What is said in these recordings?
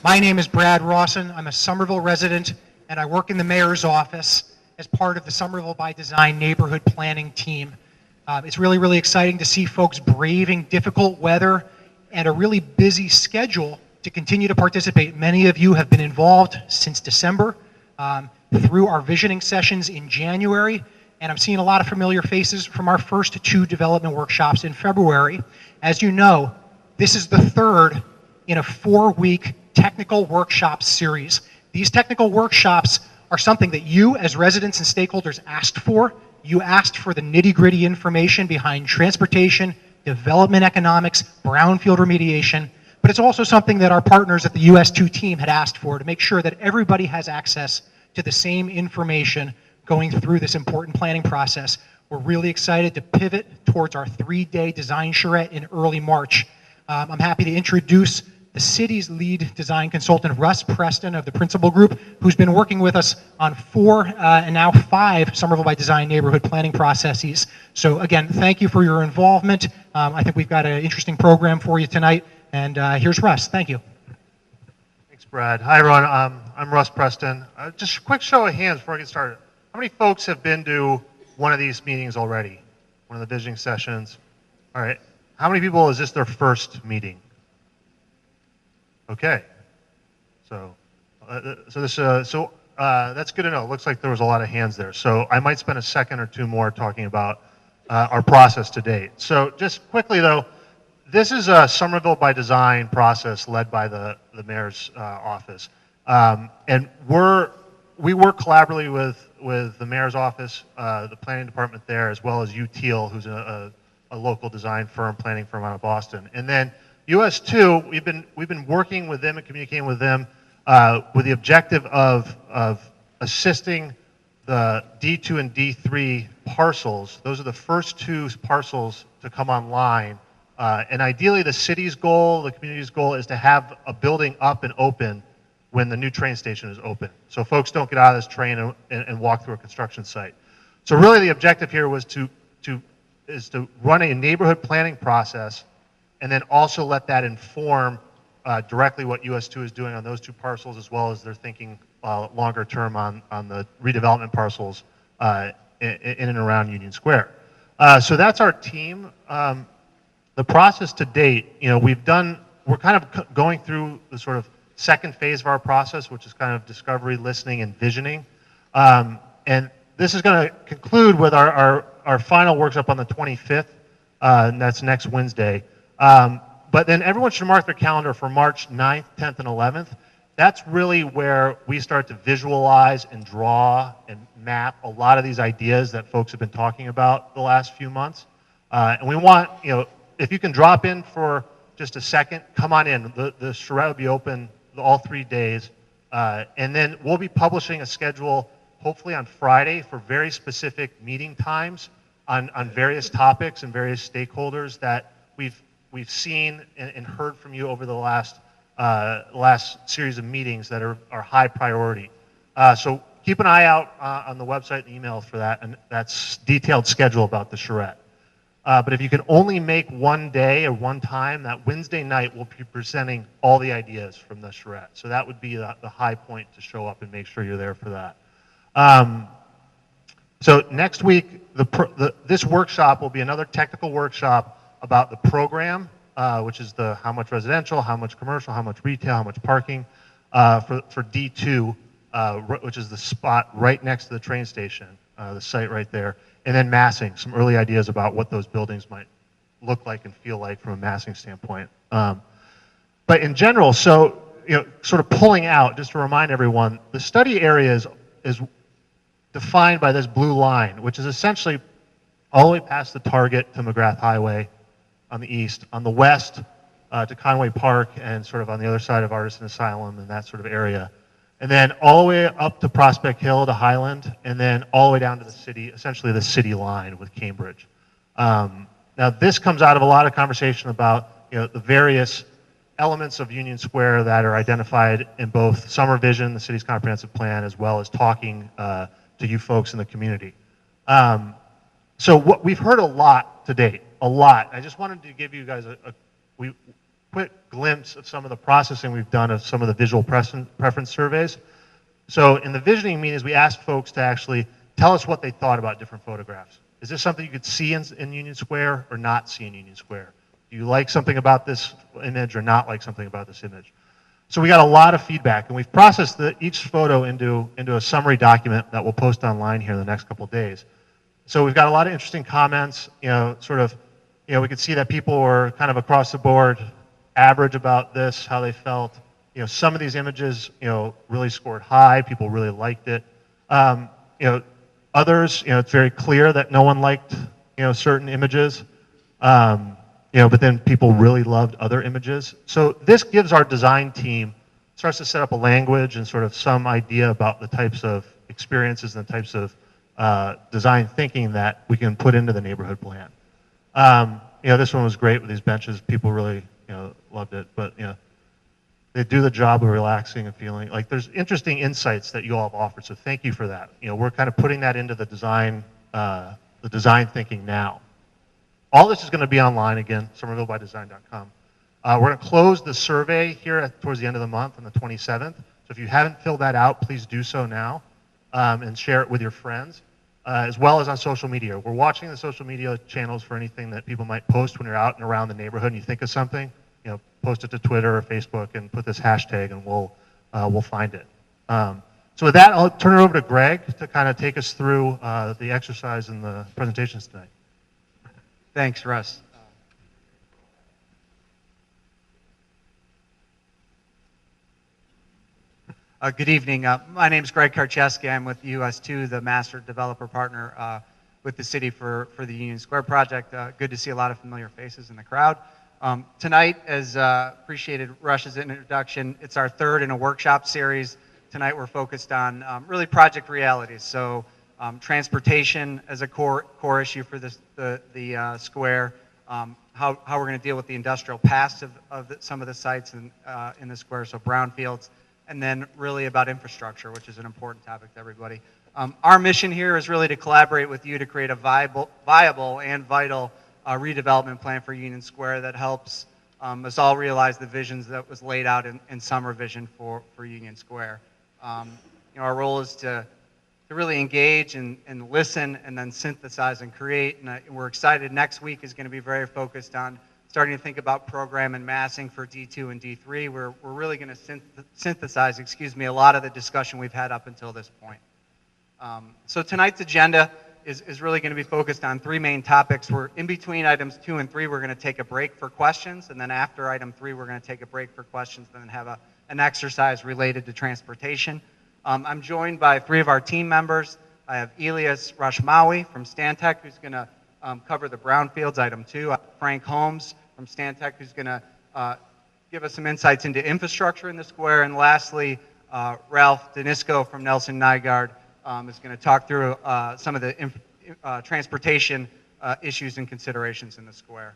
My name is Brad Rawson. I'm a Somerville resident, and I work in the mayor's office as part of the Somerville by Design neighborhood planning team. It's really exciting to see folks braving difficult weather and a really busy schedule to continue to participate. Many of you have been involved since December through our visioning sessions in January, and I'm seeing a lot of familiar faces from our first two development workshops in February. As you know, this is the third in a 4-week technical workshop series. These technical workshops are something that you as residents and stakeholders asked for. You asked for the nitty-gritty information behind transportation, development economics, brownfield remediation, but it's also something that our partners at the US2 team had asked for to make sure that everybody has access to the same information going through this important planning process. We're really excited to pivot towards our 3-day design charrette in early March. I'm happy to introduce the city's lead design consultant, Russ Preston of the Principal Group, who's been working with us on 4 and now 5 Somerville by Design neighborhood planning processes. So again, thank you for your involvement. I think we've got an interesting program for you tonight, and here's Russ. Thank you. Thanks, Brad. Hi, everyone. I'm Russ Preston. Just a quick show of hands before I get started. How many folks have been to one of these meetings already? One of the visioning sessions? All right. How many people is this their first meeting? Okay, so that's good to know. It looks like there was a lot of hands there. So I might spend a second or two more talking about our process to date. So just quickly though, this is a Somerville by Design process led by the mayor's office, and we work collaboratively with the mayor's office, the planning department there, as well as UTEAL, who's a local design firm, planning firm out of Boston, and then US2, we've been working with them and communicating with them with the objective of assisting the D2 and D3 parcels. Those are the first 2 parcels to come online. And ideally, the city's goal, the community's goal, is to have a building up and open when the new train station is open. So folks don't get out of this train and walk through a construction site. So really the objective here was to run a neighborhood planning process and then also let that inform directly what US2 is doing on those 2 parcels, as well as they're thinking longer term on the redevelopment parcels in and around Union Square. So that's our team. The process to date, we're kind of going through the sort of second phase of our process, which is kind of discovery, listening, and visioning. And this is going to conclude with our final workshop on the 25th, and that's next Wednesday. But then everyone should mark their calendar for March 9th, 10th, and 11th. That's really where we start to visualize and draw and map a lot of these ideas that folks have been talking about the last few months. And we want, if you can drop in for just a second, come on in. The charrette will be open all 3 days. And then we'll be publishing a schedule, hopefully on Friday, for very specific meeting times on various topics and various stakeholders that we've seen and heard from you over the last series of meetings that are high priority. So keep an eye out on the website and email for that, and that's detailed schedule about the charrette. But if you can only make one day or one time, that Wednesday night we'll be presenting all the ideas from the charrette. So that would be the high point to show up and make sure you're there for that. So next week, this workshop will be another technical workshop about the program, which is the how much residential, how much commercial, how much retail, how much parking for D2, which is the spot right next to the train station, the site right there, and then massing, some early ideas about what those buildings might look like and feel like from a massing standpoint. But in general, so sort of pulling out, just to remind everyone, the study area is defined by this blue line, which is essentially all the way past the Target to McGrath Highway on the east, on the west to Conway Park, and sort of on the other side of Artisan Asylum and that sort of area. And then all the way up to Prospect Hill to Highland, and then all the way down to the city, essentially the city line with Cambridge. Now this comes out of a lot of conversation about the various elements of Union Square that are identified in both Summer Vision, the city's comprehensive plan, as well as talking to you folks in the community. So what we've heard a lot to date, a lot. I just wanted to give you guys a quick glimpse of some of the processing we've done of some of the visual preference surveys. So in the visioning meetings, we asked folks to actually tell us what they thought about different photographs. Is this something you could see in Union Square or not see in Union Square? Do you like something about this image or not like something about this image? So we got a lot of feedback, and we've processed each photo into a summary document that we'll post online here in the next couple of days. So we've got a lot of interesting comments, we could see that people were kind of across the board average about this, how they felt. Some of these images, really scored high, people really liked it. Others, it's very clear that no one liked, certain images. But then people really loved other images. So this gives our design team, starts to set up a language and sort of some idea about the types of experiences and the types of design thinking that we can put into the neighborhood plan. This one was great with these benches. People really, loved it. But, they do the job of relaxing and feeling like there's interesting insights that you all have offered. So thank you for that. We're kind of putting that into the design thinking now. All this is going to be online again, somervillebydesign.com. We're going to close the survey here towards the end of the month on the 27th. So if you haven't filled that out, please do so now and share it with your friends, as well as on social media. We're watching the social media channels for anything that people might post when you're out and around the neighborhood and you think of something. Post it to Twitter or Facebook and put this hashtag and we'll find it. So with that, I'll turn it over to Greg to kind of take us through the exercise and the presentations tonight. Thanks, Russ. Good evening. My name is Greg Karcheski. I'm with US2, the master developer partner with the city for the Union Square project. Good to see a lot of familiar faces in the crowd. Tonight, as appreciated Rush's introduction, it's our third in a workshop series. Tonight we're focused on really project realities. So transportation as a core issue for the square, how we're going to deal with the industrial past of some of the sites in the square, so brownfields, and then really about infrastructure, which is an important topic to everybody. Our mission here is really to collaborate with you to create a viable and vital redevelopment plan for Union Square that helps us all realize the visions that was laid out in Summer Vision for Union Square. Our role is to really engage and listen and then synthesize and create. And we're excited. Next week is going to be very focused on starting to think about program and massing for D2 and D3. We're really going to synthesize, a lot of the discussion we've had up until this point. So tonight's agenda is really going to be focused on three main topics. We're in between items 2 and 3. We're going to take a break for questions, and then after item 3, we're going to take a break for questions, and then have an exercise related to transportation. I'm joined by 3 of our team members. I have Elias Rashmawi from Stantec, who's going to cover the Brownfields, item 2. Frank Holmes from Stantec, who's going to give us some insights into infrastructure in the square. And lastly, Ralph Danisco from Nelson Nygaard is going to talk through some of the transportation issues and considerations in the square.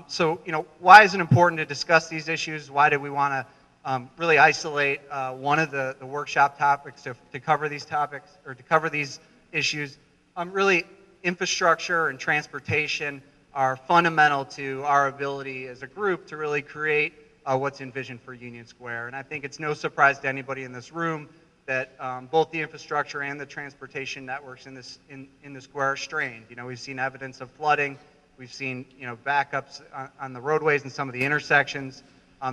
So, why is it important to discuss these issues? Why do we want to really isolate one of the workshop topics to cover these topics, or to cover these issues? Really, infrastructure and transportation are fundamental to our ability as a group to really create what's envisioned for Union Square. And I think it's no surprise to anybody in this room that both the infrastructure and the transportation networks in the square are strained. We've seen evidence of flooding. We've seen backups on the roadways and some of the intersections.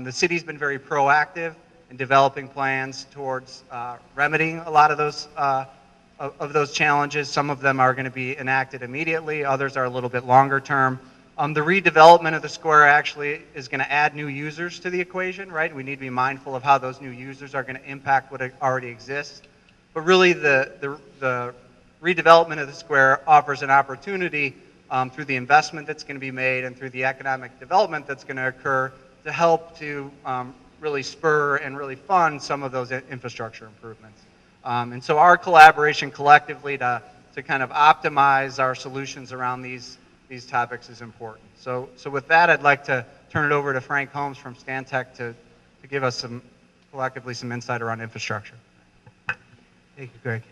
The city's been very proactive in developing plans towards remedying a lot of those challenges. Some of them are going to be enacted immediately. Others are a little bit longer term. The redevelopment of the square actually is going to add new users to the equation, right? We need to be mindful of how those new users are going to impact what already exists. But really, the redevelopment of the square offers an opportunity through the investment that's going to be made and through the economic development that's going to occur to help to really spur and really fund some of those infrastructure improvements. And so our collaboration collectively to kind of optimize our solutions around these topics is important. So with that, I'd like to turn it over to Frank Holmes from Stantec to give us collectively some insight around infrastructure. Thank you, Greg.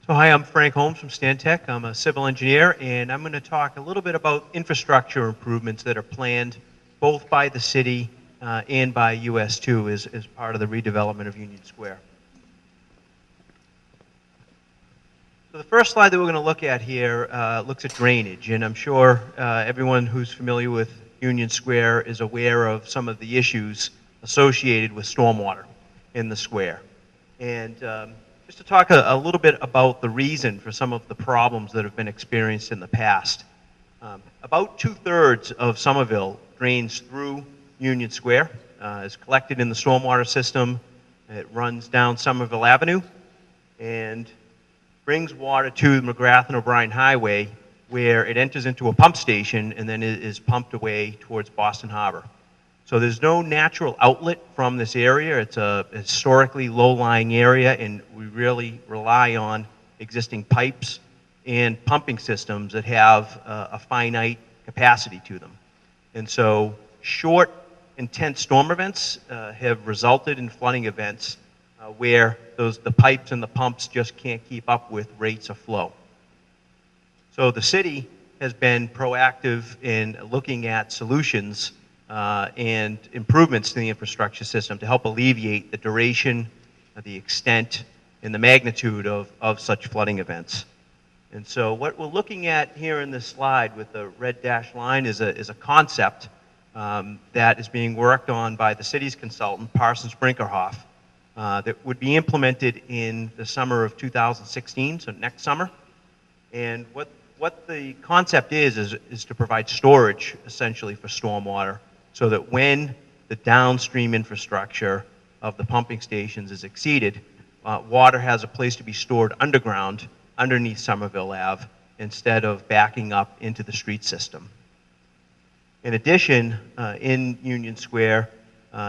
So hi, I'm Frank Holmes from Stantec. I'm a civil engineer, and I'm going to talk a little bit about infrastructure improvements that are planned both by the city and by US2 as part of the redevelopment of Union Square. So the first slide that we're going to look at here looks at drainage, and I'm sure everyone who's familiar with Union Square is aware of some of the issues associated with stormwater in the square. And just to talk a little bit about the reason for some of the problems that have been experienced in the past. About 2/3 of Somerville drains through Union Square, is collected in the stormwater system. It runs down Somerville Avenue and brings water to the McGrath and O'Brien Highway, where it enters into a pump station and then it is pumped away towards Boston Harbor. So there's no natural outlet from this area. It's a historically low-lying area, and we really rely on existing pipes and pumping systems that have a finite capacity to them. And so short, intense storm events have resulted in flooding events where the pipes and the pumps just can't keep up with rates of flow. So the city has been proactive in looking at solutions and improvements to the infrastructure system to help alleviate the duration, the extent, and the magnitude of such flooding events. And so what we're looking at here in this slide with the red dashed line is a concept that is being worked on by the city's consultant, Parsons Brinkerhoff, that would be implemented in the summer of 2016, so next summer. And what the concept is to provide storage, essentially, for stormwater, so that when the downstream infrastructure of the pumping stations is exceeded, water has a place to be stored underground, underneath Somerville Ave, instead of backing up into the street system. In addition, in Union Square,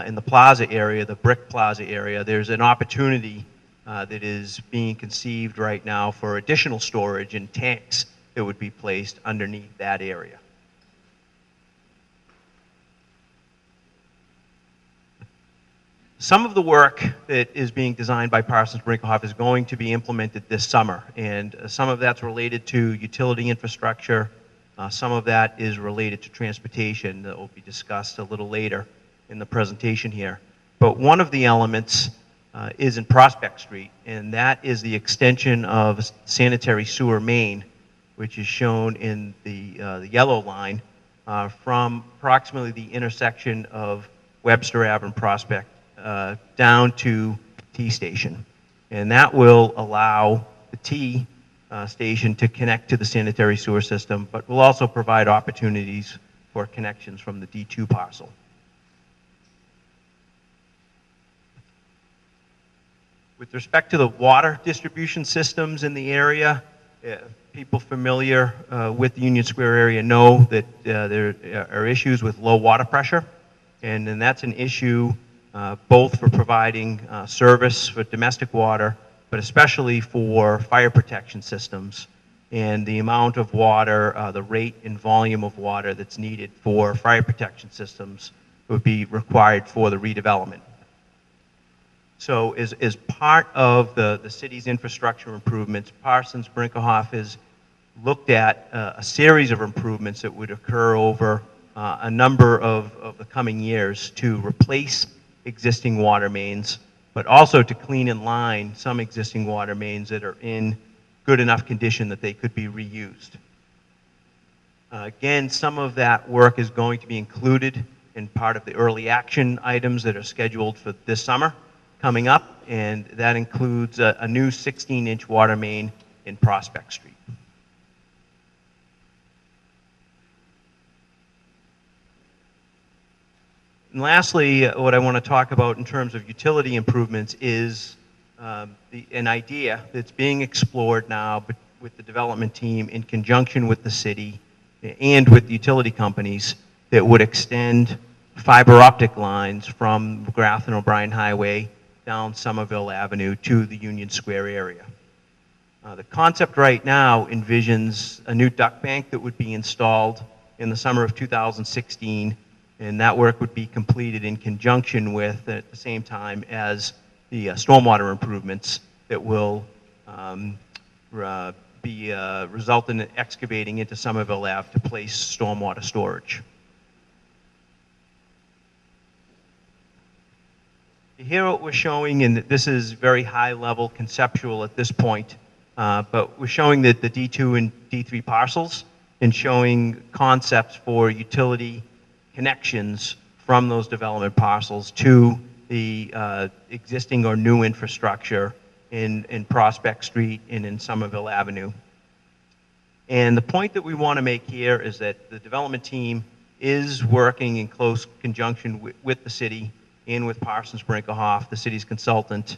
in the plaza area, the brick plaza area, there's an opportunity that is being conceived right now for additional storage in tanks that would be placed underneath that area. Some of the work that is being designed by Parsons Brinkerhoff is going to be implemented this summer, and some of that's related to utility infrastructure. Some of that is related to transportation that will be discussed a little later in the presentation here. But one of the elements is in Prospect Street, and that is the extension of sanitary sewer main, which is shown in the yellow line from approximately the intersection of Webster Ave and Prospect down to T Station. And that will allow the T station to connect to the sanitary sewer system, but will also provide opportunities for connections from the D2 parcel. With respect to the water distribution systems in the area, people familiar with the Union Square area know that there are issues with low water pressure, and that's an issue both for providing service for domestic water, but especially for fire protection systems and the amount of water, the rate and volume of water that's needed for fire protection systems would be required for the redevelopment. So as part of the city's infrastructure improvements, Parsons Brinkerhoff has looked at a series of improvements that would occur over a number of the coming years to replace existing water mains, but also to clean and line some existing water mains that are in good enough condition that they could be reused. Again, some of that work is going to be included in part of the early action items that are scheduled for this summer coming up, and that includes a new 16-inch water main in Prospect Street. And lastly, what I want to talk about in terms of utility improvements is an idea that's being explored now with the development team in conjunction with the city and with the utility companies that would extend fiber optic lines from McGrath and O'Brien Highway down Somerville Avenue to the Union Square area. The concept right now envisions a new duct bank that would be installed in the summer of 2016, and that work would be completed in conjunction with, at the same time as the stormwater improvements that will result in excavating into Somerville Ave to place stormwater storage. Here what we're showing, and this is very high level conceptual at this point, but we're showing that the D2 and D3 parcels and showing concepts for utility connections from those development parcels to the existing or new infrastructure in Prospect Street and in Somerville Avenue. And the point that we want to make here is that the development team is working in close conjunction with the city and with Parsons Brinckerhoff, the city's consultant,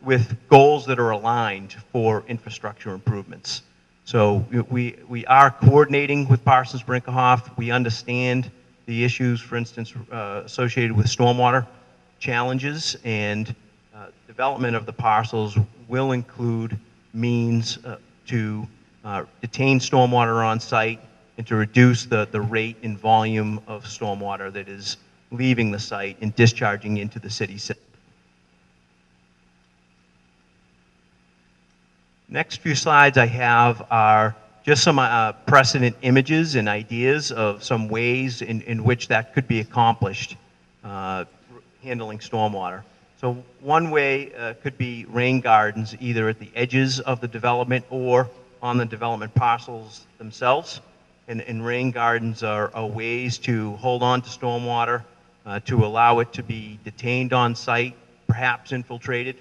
with goals that are aligned for infrastructure improvements. So we are coordinating with Parsons Brinckerhoff. We understand the issues, for instance, associated with stormwater challenges, and development of the parcels will include means to detain stormwater on site and to reduce the rate and volume of stormwater that is leaving the site and discharging into the city system. Next few slides I have are just some precedent images and ideas of some ways in which that could be accomplished, handling stormwater. So one way could be rain gardens, either at the edges of the development or on the development parcels themselves. And rain gardens are ways to hold on to stormwater, to allow it to be detained on site, perhaps infiltrated,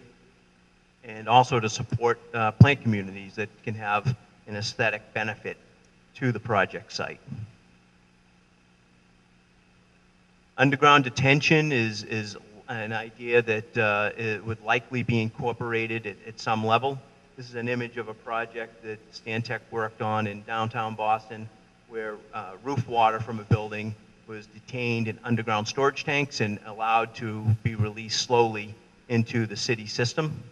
and also to support plant communities that can have an aesthetic benefit to the project site. Underground detention is an idea that it would likely be incorporated at some level. This is an image of a project that Stantec worked on in downtown Boston, where roof water from a building was detained in underground storage tanks and allowed to be released slowly into the city system.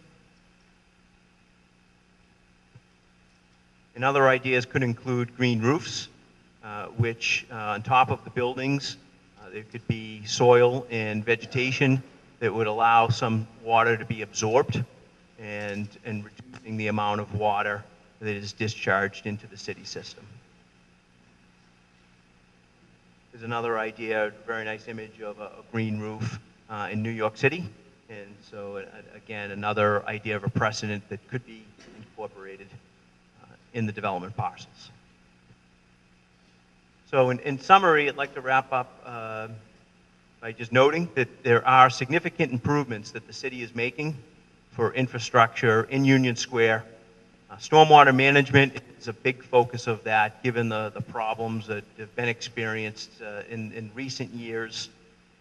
And other ideas could include green roofs, which on top of the buildings, there could be soil and vegetation that would allow some water to be absorbed and reducing the amount of water that is discharged into the city system. There's another idea, a very nice image of a green roof in New York City. And so again, another idea of a precedent that could be incorporated in the development parcels. So in summary, I'd like to wrap up by just noting that there are significant improvements that the city is making for infrastructure in Union Square. Stormwater management is a big focus of that, given the problems that have been experienced in recent years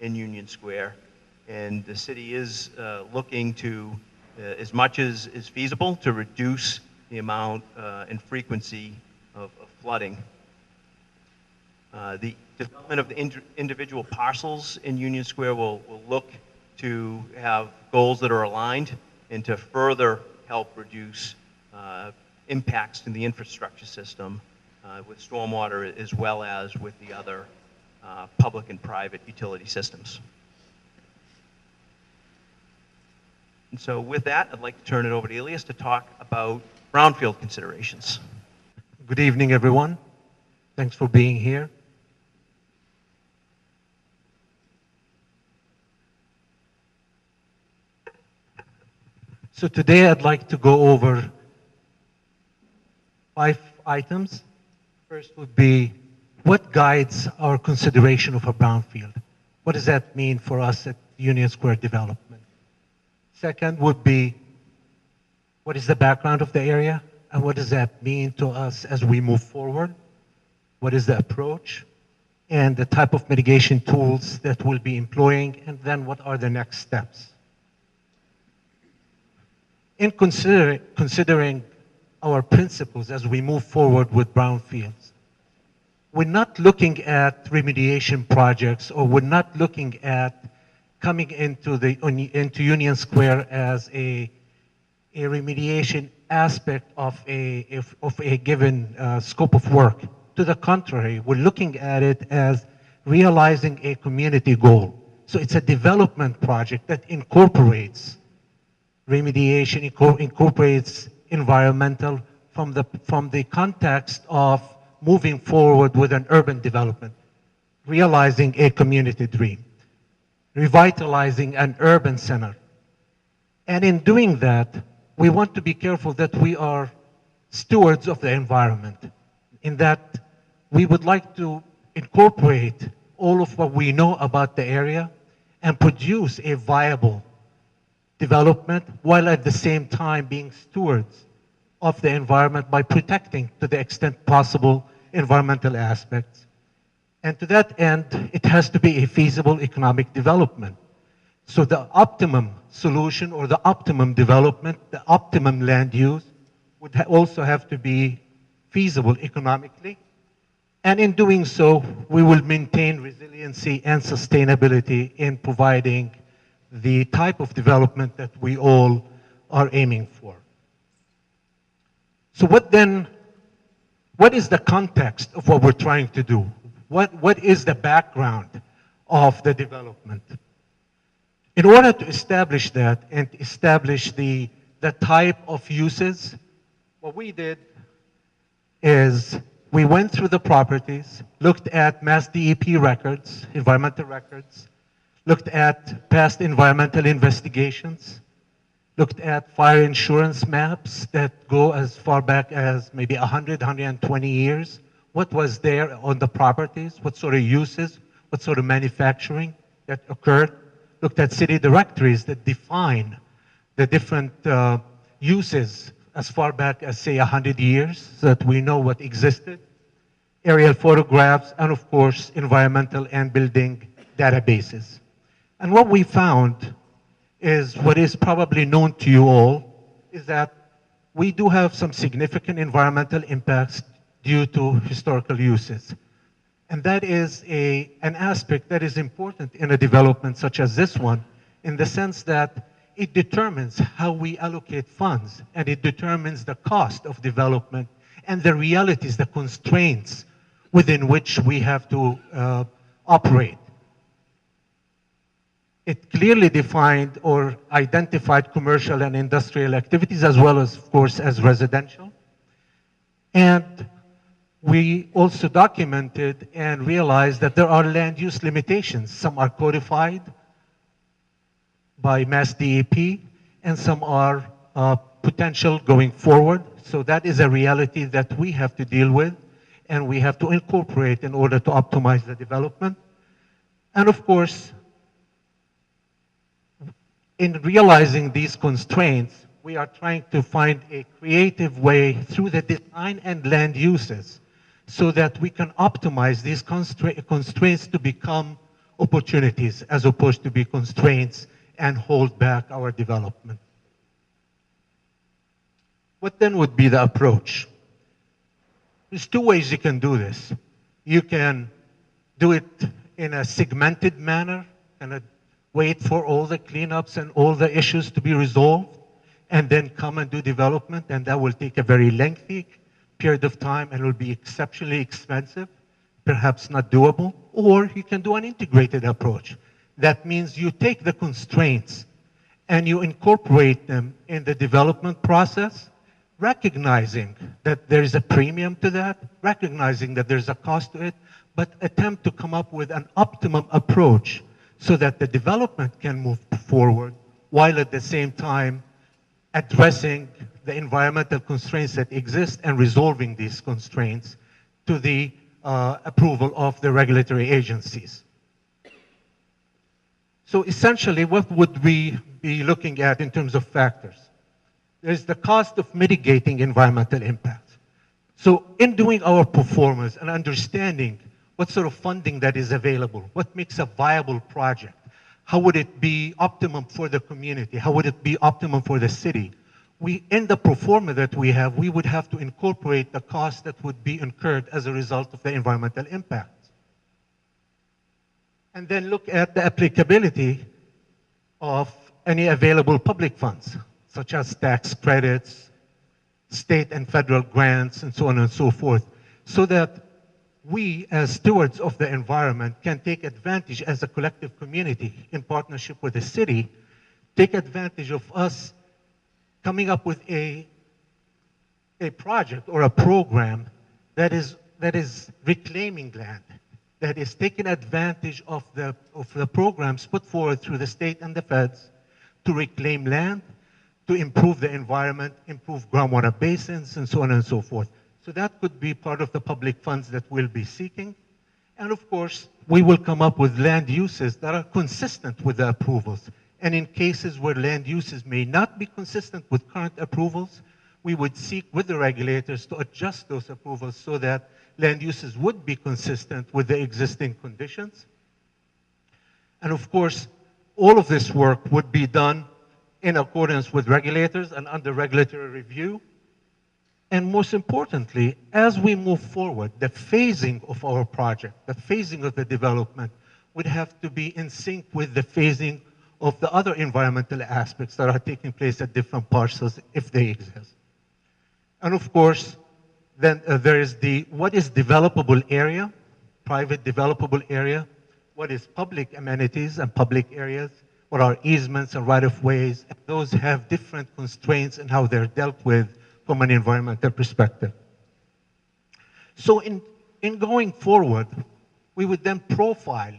in Union Square. And the city is looking to, as much as is feasible, to reduce the amount and frequency of flooding. The development of the individual parcels in Union Square will look to have goals that are aligned and to further help reduce impacts to the infrastructure system with stormwater as well as with the other public and private utility systems. And so with that, I'd like to turn it over to Elias to talk about brownfield considerations. Good evening, everyone. Thanks for being here. So today I'd like to go over 5 items. First would be, what guides our consideration of a brownfield? What does that mean for us at Union Square development? Second would be, what is the background of the area? And what does that mean to us as we move forward? What is the approach? And the type of mitigation tools that we'll be employing, and then what are the next steps? In considering our principles as we move forward with brownfields, we're not looking at remediation projects, or we're not looking at coming into Union Square as a remediation aspect of a given scope of work. To the contrary, we're looking at it as realizing a community goal. So it's a development project that incorporates remediation, incorporates environmental from the context of moving forward with an urban development, realizing a community dream. revitalizing an urban center. And in doing that, we want to be careful that we are stewards of the environment, in that we would like to incorporate all of what we know about the area and produce a viable development while at the same time being stewards of the environment by protecting, to the extent possible, environmental aspects. And to that end, it has to be a feasible economic development. So the optimum solution or the optimum development, the optimum land use would also have to be feasible economically. And in doing so, we will maintain resiliency and sustainability in providing the type of development that we all are aiming for. So what is the context of what we're trying to do? What is the background of the development? In order to establish that and establish the type of uses, what we did is we went through the properties, looked at Mass DEP records, environmental records, looked at past environmental investigations, looked at fire insurance maps that go as far back as maybe 100, 120 years. What was there on the properties? What sort of uses? What sort of manufacturing that occurred? Looked at city directories that define the different uses as far back as, say, 100 years, so that we know what existed. Aerial photographs, and of course, environmental and building databases. And what we found is what is probably known to you all, is that we do have some significant environmental impacts due to historical uses. And that is an aspect that is important in a development such as this one, in the sense that it determines how we allocate funds, and it determines the cost of development and the realities, the constraints within which we have to operate. It clearly defined or identified commercial and industrial activities, as well as, of course, as residential. And we also documented and realized that there are land use limitations. Some are codified by Mass DEP, and some are potential going forward. So that is a reality that we have to deal with, and we have to incorporate in order to optimize the development. And of course, in realizing these constraints, we are trying to find a creative way through the design and land uses so that we can optimize these constraints to become opportunities as opposed to be constraints and hold back our development. What then would be the approach? There's two ways you can do this. You can do it in a segmented manner, and wait for all the cleanups and all the issues to be resolved, and then come and do development, and that will take a very lengthy period of time and will be exceptionally expensive, perhaps not doable. Or you can do an integrated approach. That means you take the constraints and you incorporate them in the development process, recognizing that there is a premium to that, recognizing that there's a cost to it, but attempt to come up with an optimum approach so that the development can move forward while at the same time addressing the environmental constraints that exist and resolving these constraints to the approval of the regulatory agencies. So essentially, what would we be looking at in terms of factors? There's the cost of mitigating environmental impacts. So in doing our performance and understanding what sort of funding that is available, what makes a viable project, how would it be optimum for the community, how would it be optimum for the city, in the pro forma that we have, we would have to incorporate the cost that would be incurred as a result of the environmental impact. And then look at the applicability of any available public funds, such as tax credits, state and federal grants, and so on and so forth, so that we, as stewards of the environment, can take advantage as a collective community in partnership with the city, take advantage of us coming up with a project or a program that is reclaiming land, that is taking advantage of the programs put forward through the state and the feds to reclaim land, to improve the environment, improve groundwater basins, and so on and so forth. So that could be part of the public funds that we'll be seeking. And of course, we will come up with land uses that are consistent with the approvals. And in cases where land uses may not be consistent with current approvals, we would seek with the regulators to adjust those approvals so that land uses would be consistent with the existing conditions. And of course, all of this work would be done in accordance with regulators and under regulatory review. And most importantly, as we move forward, the phasing of our project, the phasing of the development would have to be in sync with the phasing of the other environmental aspects that are taking place at different parcels if they exist. And of course, then there is what is developable area, private developable area, what is public amenities and public areas, what are easements and right-of-ways. Those have different constraints in how they're dealt with from an environmental perspective. So in going forward, we would then profile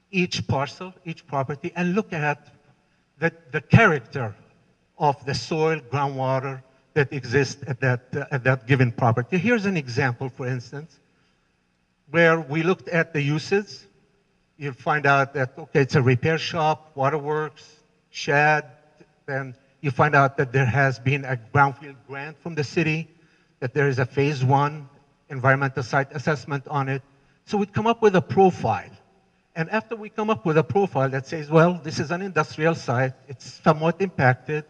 each parcel, each property, and look at the character of the soil, groundwater that exists at that given property. Here's an example, for instance, where we looked at the uses. You'll find out that, okay, it's a repair shop, waterworks, shed, then you find out that there has been a brownfield grant from the city, that there is a phase 1 environmental site assessment on it. So we'd come up with a profile. And after we come up with a profile that says, well, this is an industrial site, it's somewhat impacted,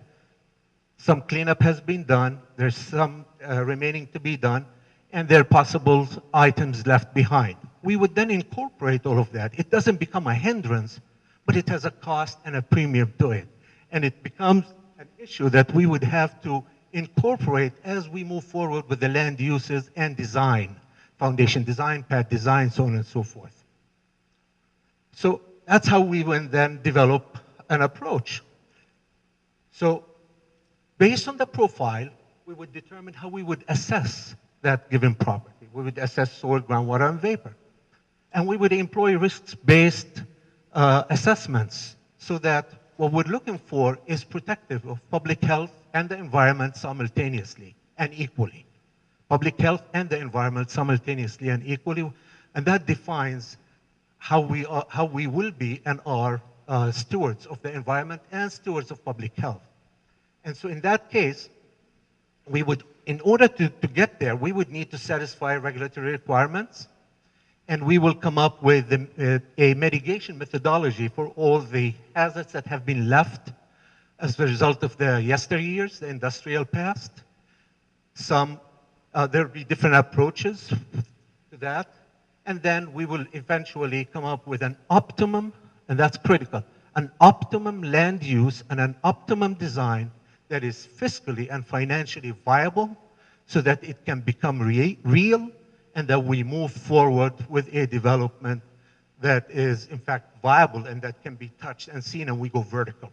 some cleanup has been done, there's some remaining to be done, and there are possible items left behind. We would then incorporate all of that. It doesn't become a hindrance, but it has a cost and a premium to it. And it becomes an issue that we would have to incorporate as we move forward with the land uses and design, foundation design, pad design, so on and so forth. So that's how we will then develop an approach. So based on the profile, we would determine how we would assess that given property. We would assess soil, groundwater, and vapor. And we would employ risks-based assessments so that what we're looking for is protective of public health and the environment simultaneously and equally. Public health and the environment simultaneously and equally, and that defines how we will be and are stewards of the environment and stewards of public health. And so in that case, we would, in order to get there, we would need to satisfy regulatory requirements, and we will come up with a mitigation methodology for all the hazards that have been left as a result of the yesteryears, the industrial past. There will be different approaches to that, and then we will eventually come up with an optimum, and that's critical, an optimum land use and an optimum design that is fiscally and financially viable so that it can become real and that we move forward with a development that is in fact viable and that can be touched and seen, and we go vertical.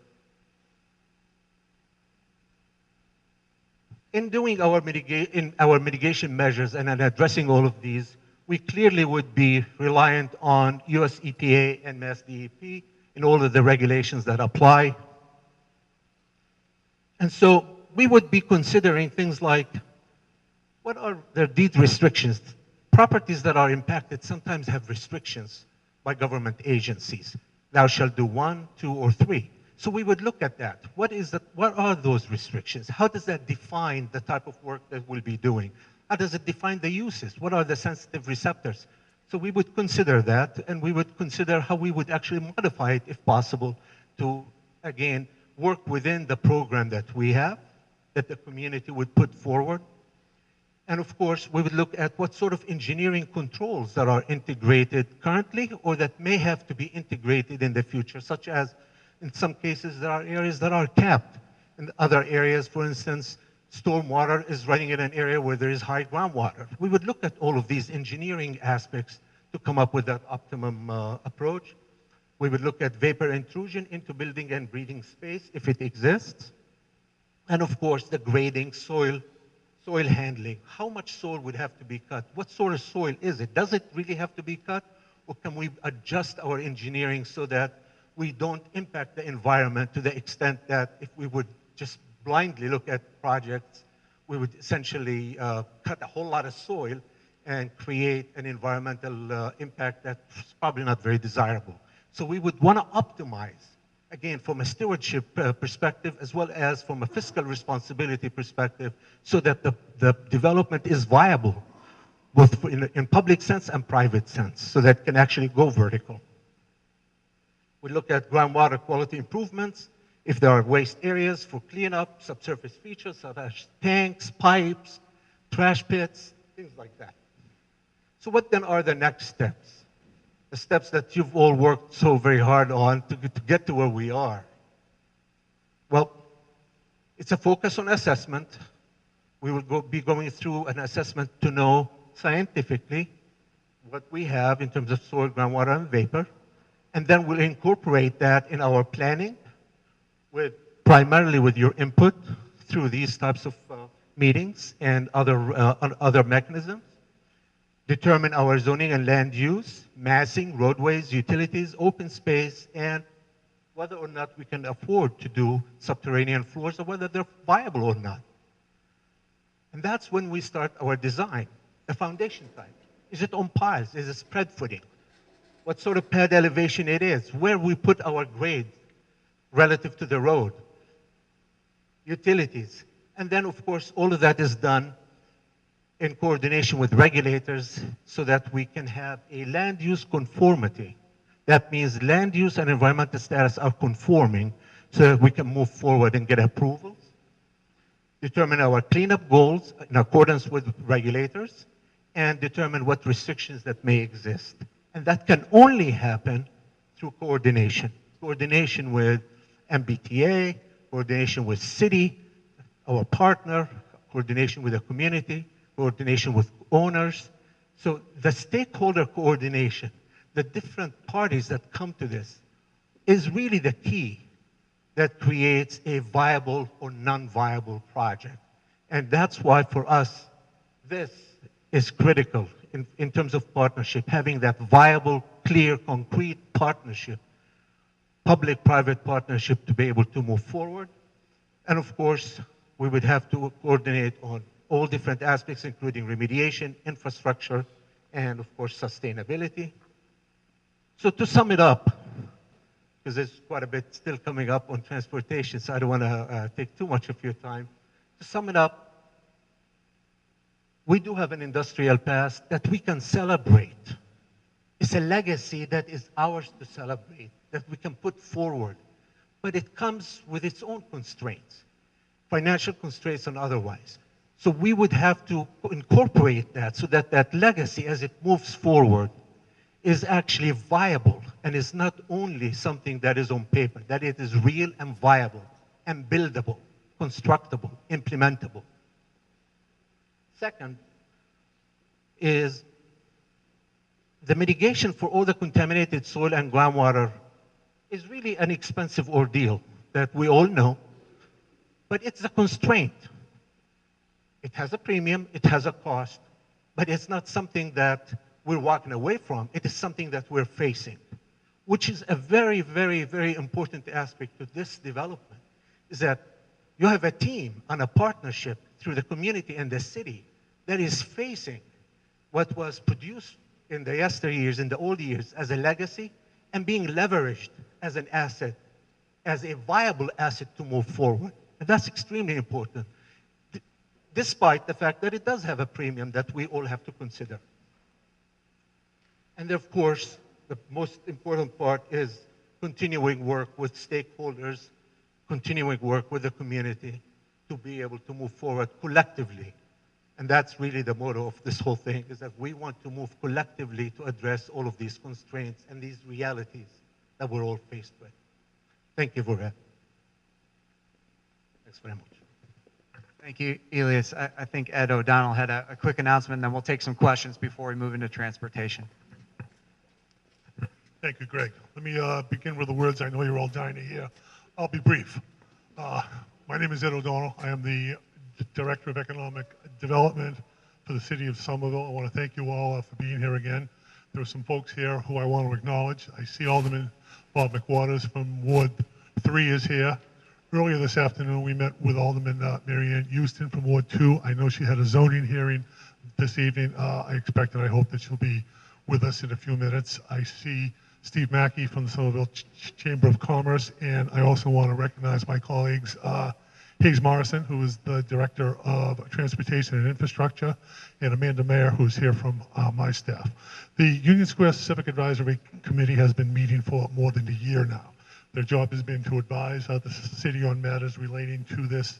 In doing our mitigation measures and in addressing all of these, we clearly would be reliant on US EPA and Mass DEP in all of the regulations that apply. And so we would be considering things like, what are their deed restrictions? Properties that are impacted sometimes have restrictions by government agencies. Thou shalt do 1, 2, or 3. So we would look at that. What are those restrictions? How does that define the type of work that we'll be doing? How does it define the uses? What are the sensitive receptors? So we would consider that, and we would consider how we would actually modify it, if possible, to, again, work within the program that we have, that the community would put forward. And of course, we would look at what sort of engineering controls that are integrated currently or that may have to be integrated in the future, such as in some cases there are areas that are capped. In other areas, for instance, stormwater is running in an area where there is high groundwater. We would look at all of these engineering aspects to come up with that optimum approach. We would look at vapor intrusion into building and breathing space if it exists. And of course, the grading, soil handling. How much soil would have to be cut? What sort of soil is it? Does it really have to be cut? or can we adjust our engineering so that we don't impact the environment to the extent that if we would just blindly look at projects, we would essentially cut a whole lot of soil and create an environmental impact that's probably not very desirable. So we would want to optimize, again, from a stewardship perspective, as well as from a fiscal responsibility perspective, so that the development is viable, both in public sense and private sense, so that it can actually go vertical. We look at groundwater quality improvements, if there are waste areas for cleanup, subsurface features such as tanks, pipes, trash pits, things like that. So what then are the next steps? The steps that you've all worked so very hard on to get to where we are. Well, it's a focus on assessment. We will be going through an assessment to know scientifically what we have in terms of soil, groundwater, and vapor. And then we'll incorporate that in our planning, primarily with your input through these types of meetings and other mechanisms. Determine our zoning and land use, massing, roadways, utilities, open space, and whether or not we can afford to do subterranean floors or whether they're viable or not. And that's when we start our design, the foundation type. Is it on piles? Is it spread footing? What sort of pad elevation it is? Where we put our grade relative to the road? Utilities. And then, of course, all of that is done in coordination with regulators so that we can have a land use conformity. That means land use and environmental status are conforming so that we can move forward and get approvals. Determine our cleanup goals in accordance with regulators, and determine what restrictions that may exist. And that can only happen through coordination. Coordination with MBTA, coordination with city, our partner, coordination with the community, coordination with owners. So the stakeholder coordination, the different parties that come to this, is really the key that creates a viable or non-viable project. And that's why for us, this is critical in terms of partnership, having that viable, clear, concrete partnership, public-private partnership to be able to move forward. And of course, we would have to coordinate on all different aspects, including remediation, infrastructure, and of course, sustainability. So to sum it up, because there's quite a bit still coming up on transportation, so I don't want to take too much of your time. To sum it up, we do have an industrial past that we can celebrate. It's a legacy that is ours to celebrate, that we can put forward. But it comes with its own constraints, financial constraints and otherwise. So we would have to incorporate that so that that legacy, as it moves forward, is actually viable and is not only something that is on paper, that it is real and viable and buildable, constructible, implementable. Second is the mitigation for all the contaminated soil and groundwater is really an expensive ordeal that we all know, but it's a constraint. It has a premium, it has a cost, but it's not something that we're walking away from. It is something that we're facing, which is a very, very, very important aspect of this development, is that you have a team and a partnership through the community and the city that is facing what was produced in the yesteryears, in the old years, as a legacy, and being leveraged as an asset, as a viable asset to move forward. And that's extremely important, despite the fact that it does have a premium that we all have to consider. And of course, the most important part is continuing work with stakeholders, continuing work with the community to be able to move forward collectively. And that's really the motto of this whole thing, is that we want to move collectively to address all of these constraints and these realities that we're all faced with. Thank you for that. Thanks very much. Thank you, Elias. I think Ed O'Donnell had a quick announcement, and then we'll take some questions before we move into transportation. Thank you, Greg. Let me begin with the words I know you're all dying to hear. I'll be brief. My name is Ed O'Donnell. I am the Director of Economic Development for the City of Somerville. I want to thank you all for being here again. There are some folks here who I want to acknowledge. I see Alderman Bob McWaters from Ward 3 is here. Earlier this afternoon, we met with Alderman Mary Ann Houston from Ward 2. I know she had a zoning hearing this evening. I expect and I hope that she'll be with us in a few minutes. I see Steve Mackey from the Somerville Chamber of Commerce, and I also want to recognize my colleagues, Hayes Morrison, who is the Director of Transportation and Infrastructure, and Amanda Mayer, who's here from my staff. The Union Square Civic Advisory Committee has been meeting for more than a year now. Their job has been to advise the city on matters relating to this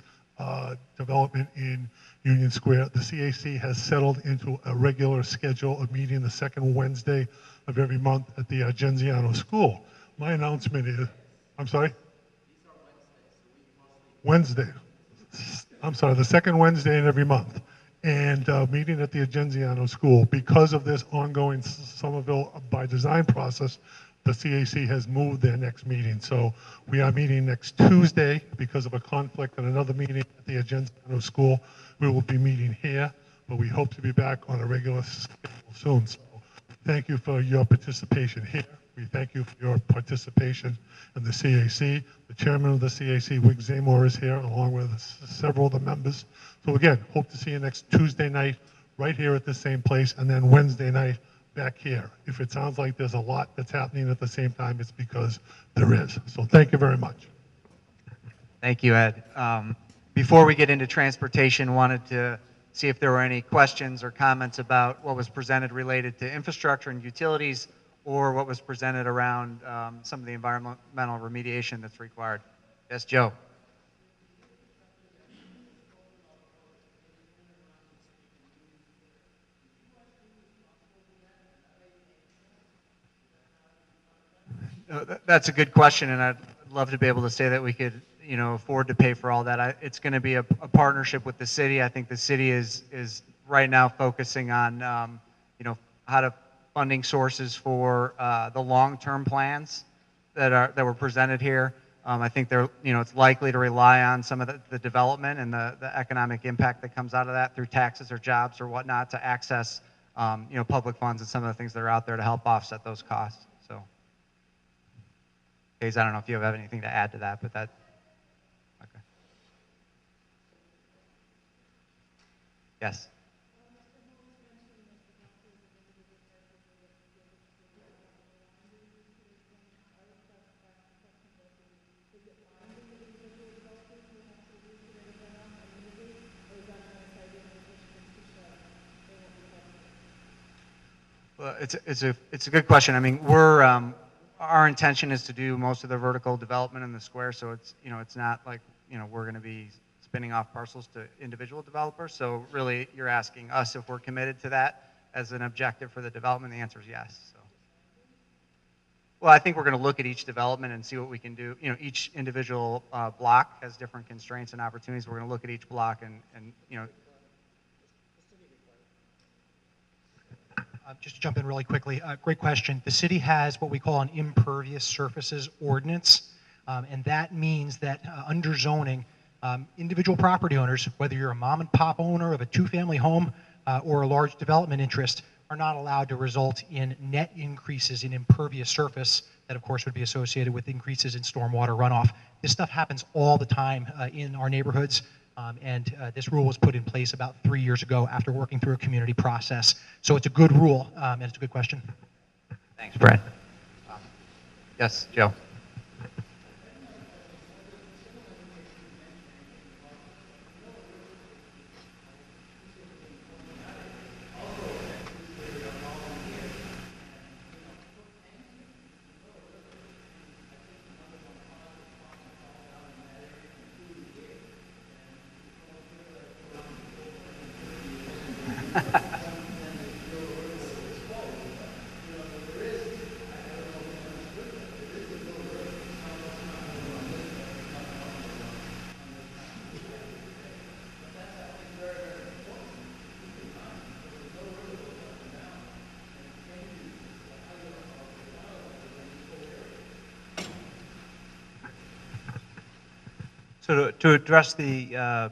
development in Union Square. The CAC has settled into a regular schedule of meeting the second Wednesday of every month at the Genziano School. My announcement is, I'm sorry? Wednesday. I'm sorry, the second Wednesday in every month. And meeting at the Genziano School. Because of this ongoing Somerville by design process, the CAC has moved their next meeting. So we are meeting next Tuesday because of a conflict and another meeting at the Genziano School. We will be meeting here, but we hope to be back on a regular schedule soon. So thank you for your participation here. We thank you for your participation in the CAC. The chairman of the CAC, Wig Zamor, is here, along with several of the members. So again, hope to see you next Tuesday night, right here at the same place, and then Wednesday night back here. If it sounds like there's a lot that's happening at the same time, it's because there is. So thank you very much. Thank you, Ed. Before we get into transportation, wanted to see if there were any questions or comments about what was presented related to infrastructure and utilities, or what was presented around some of the environmental remediation that's required. Yes, Joe. That's a good question, and I'd love to be able to say that we could, afford to pay for all that. It's going to be a partnership with the city. I think the city is right now focusing on, how to funding sources for the long-term plans that were presented here. I think it's likely to rely on some of the development and the economic impact that comes out of that through taxes or jobs or whatnot to access, public funds and some of the things that are out there to help offset those costs. So. Hayes, I don't know if you have anything to add to that, but that, okay. Yes. Well, it's a good question. I mean, our intention is to do most of the vertical development in the square, so it's not like we're going to be spinning off parcels to individual developers. So really, you're asking us if we're committed to that as an objective for the development. The answer is yes. So, well, I think we're going to look at each development and see what we can do. Each individual block has different constraints and opportunities. We're going to look at each block and. Just to jump in really quickly, great question. The city has what we call an impervious surfaces ordinance, and that means that under zoning, individual property owners, whether you're a mom and pop owner of a two-family home or a large development interest, are not allowed to result in net increases in impervious surface that, of course, would be associated with increases in stormwater runoff. This stuff happens all the time in our neighborhoods. And this rule was put in place about 3 years ago after working through a community process. So it's a good rule, and it's a good question. Thanks, Brad. Yes, Joe. So to address the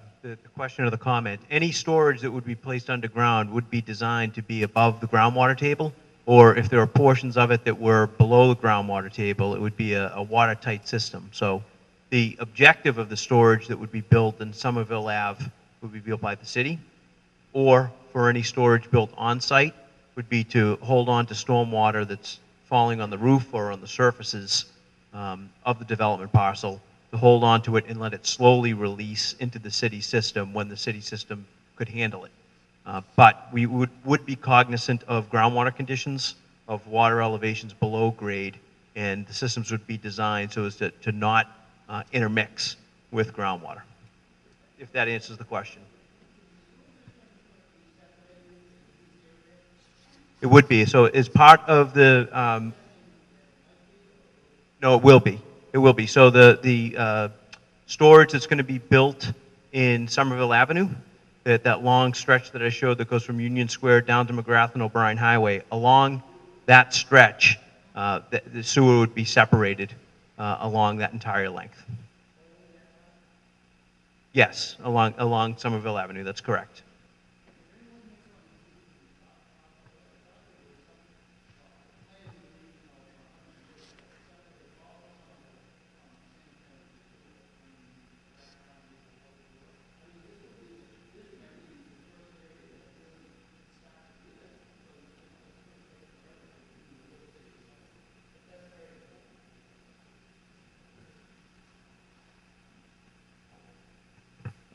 question or the comment, any storage that would be placed underground would be designed to be above the groundwater table, or if there are portions of it that were below the groundwater table, it would be a watertight system. So the objective of the storage that would be built in Somerville Ave would be built by the city, or for any storage built on site would be to hold on to stormwater that's falling on the roof or on the surfaces of the development parcel, to hold on to it and let it slowly release into the city system when the city system could handle it. But we would be cognizant of groundwater conditions, of water elevations below grade, and the systems would be designed so as to not intermix with groundwater, if that answers the question. It would be. So as part of the, no, it will be. It will be. So the storage that's going to be built in Somerville Avenue, that long stretch that I showed that goes from Union Square down to McGrath and O'Brien Highway, along that stretch, the sewer would be separated along that entire length. Yes, along Somerville Avenue, that's correct.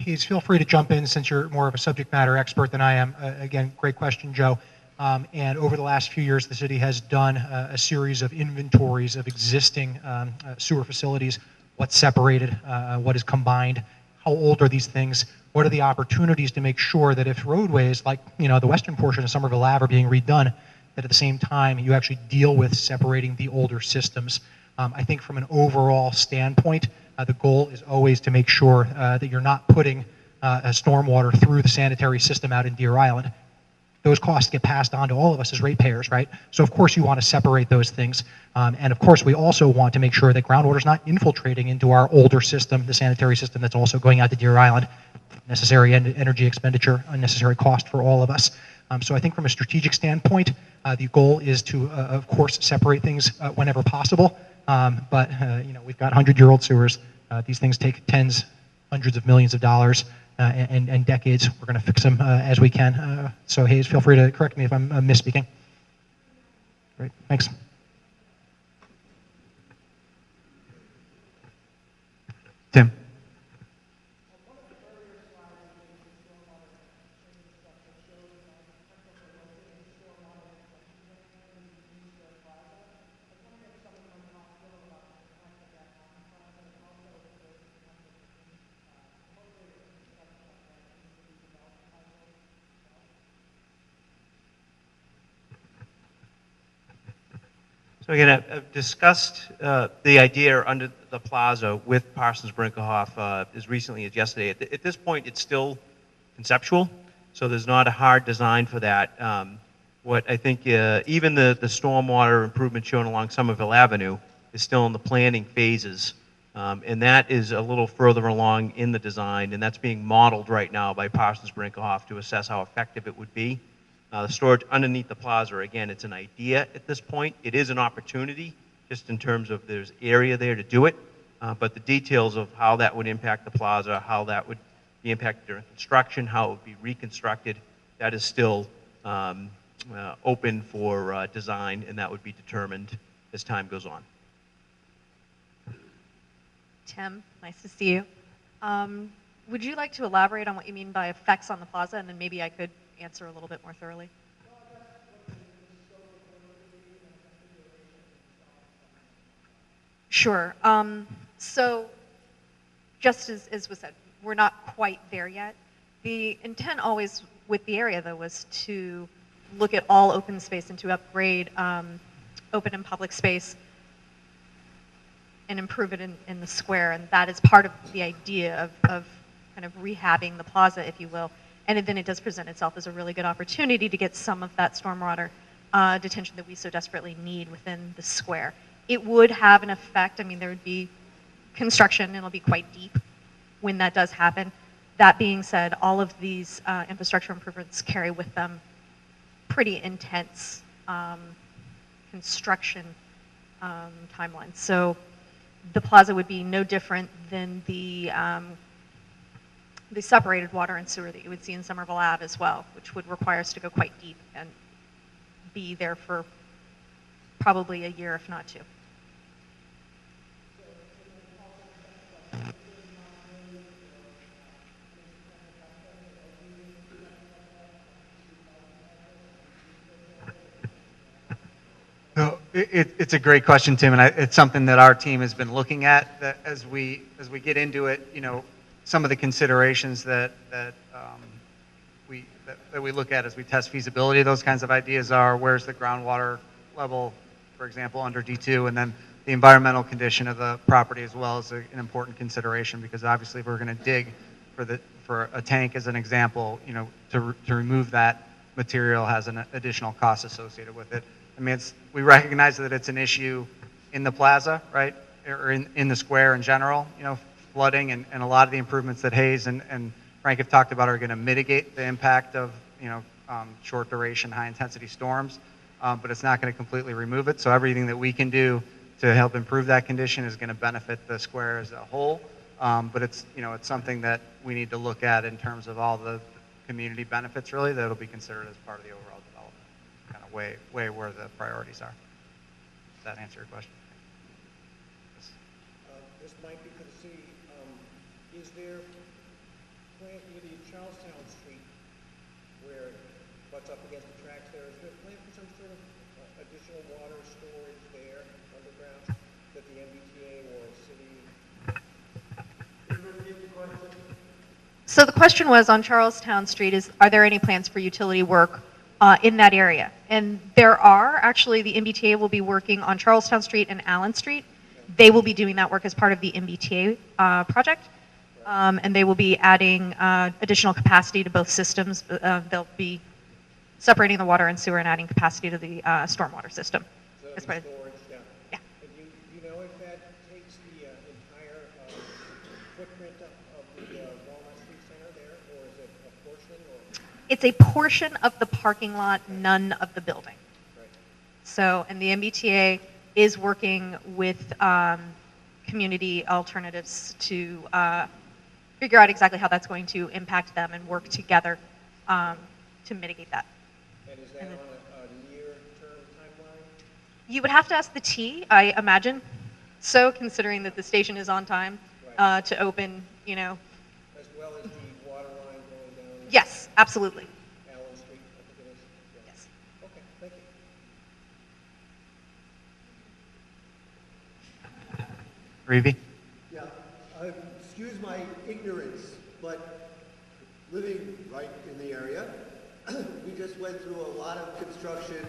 Please feel free to jump in since you're more of a subject matter expert than I am. Again, great question, Joe. And over the last few years, the city has done a series of inventories of existing sewer facilities, what's separated, what is combined, how old are these things, what are the opportunities to make sure that if roadways like the western portion of Somerville Ave are being redone, that at the same time you actually deal with separating the older systems. I think from an overall standpoint, the goal is always to make sure that you're not putting a stormwater through the sanitary system out in Deer Island. Those costs get passed on to all of us as ratepayers, right? So of course you want to separate those things. And of course we also want to make sure that groundwater is not infiltrating into our older system, the sanitary system that's also going out to Deer Island. Necessary energy expenditure, unnecessary cost for all of us. So I think from a strategic standpoint, the goal is to, of course, separate things whenever possible. But we've got 100-year-old sewers. These things take tens, hundreds of millions of dollars and decades. We're going to fix them as we can. So Hayes, feel free to correct me if I'm misspeaking. Great, thanks. Tim. So again, I've discussed the idea under the plaza with Parsons Brinckerhoff as recently as yesterday. At this point, it's still conceptual, so there's not a hard design for that. What I think, even the stormwater improvement shown along Somerville Avenue is still in the planning phases, and that is a little further along in the design, and that's being modeled right now by Parsons Brinckerhoff to assess how effective it would be. The storage underneath the plaza, again, it's an idea at this point. It is an opportunity, just in terms of there's area there to do it, but the details of how that would impact the plaza, how that would be impacted during construction, how it would be reconstructed, that is still open for design, and that would be determined as time goes on. Tim, nice to see you. Would you like to elaborate on what you mean by effects on the plaza, and then maybe I could answer a little bit more thoroughly? Sure. So just as was said, we're not quite there yet. The intent always with the area, though, was to look at all open space and to upgrade open and public space and improve it in the square. And that is part of the idea of kind of rehabbing the plaza, if you will. And then it does present itself as a really good opportunity to get some of that stormwater detention that we so desperately need within the square. It would have an effect. I mean, there would be construction, and it'll be quite deep when that does happen. That being said, all of these infrastructure improvements carry with them pretty intense construction timeline. So the plaza would be no different than the separated water and sewer that you would see in Somerville Ave as well, which would require us to go quite deep and be there for probably a year, if not two. No, it's a great question, Tim, and it's something that our team has been looking at. That as we get into it, some of the considerations that we look at as we test feasibility of those kinds of ideas are: where's the groundwater level, for example, under D2, and then the environmental condition of the property as well is an important consideration, because obviously if we're going to dig for a tank, as an example, to remove that material has an additional cost associated with it. I mean, we recognize that it's an issue in the plaza, right, or in the square in general, flooding, and a lot of the improvements that Hayes and Frank have talked about are going to mitigate the impact of, short duration, high intensity storms, but it's not going to completely remove it. So everything that we can do to help improve that condition is going to benefit the square as a whole. But it's something that we need to look at in terms of all the community benefits, really, that'll be considered as part of the overall development, kind of way where the priorities are. Does that answer your question? This might be for the city. Is there plan near the Charlestown Street, where it butts up against the tracks there, is there a plan for some sort of additional water storage there underground that the MBTA or city? So the question was on Charlestown Street are there any plans for utility work in that area? And there are. Actually, the MBTA will be working on Charlestown Street and Allen Street. They will be doing that work as part of the MBTA project. And they will be adding additional capacity to both systems. They'll be separating the water and sewer and adding capacity to the stormwater system. So as part of, storage, yeah. Yeah. And you know if that takes the entire footprint of the Walnut Street Center there, or is it a portion? Or? It's a portion of the parking lot, none of the building. Right. So, and the MBTA is working with community alternatives to figure out exactly how that's going to impact them and work together to mitigate that. And is that on a near-term timeline? You would have to ask the T, I imagine. So, considering that the station is on time to open, As well as the water line going down? Yes, absolutely. Allen Street, I think it is? Yeah. Yes. Okay, thank you. Reevy? Yeah, excuse my ignorance, but living right in the area, we just went through a lot of construction,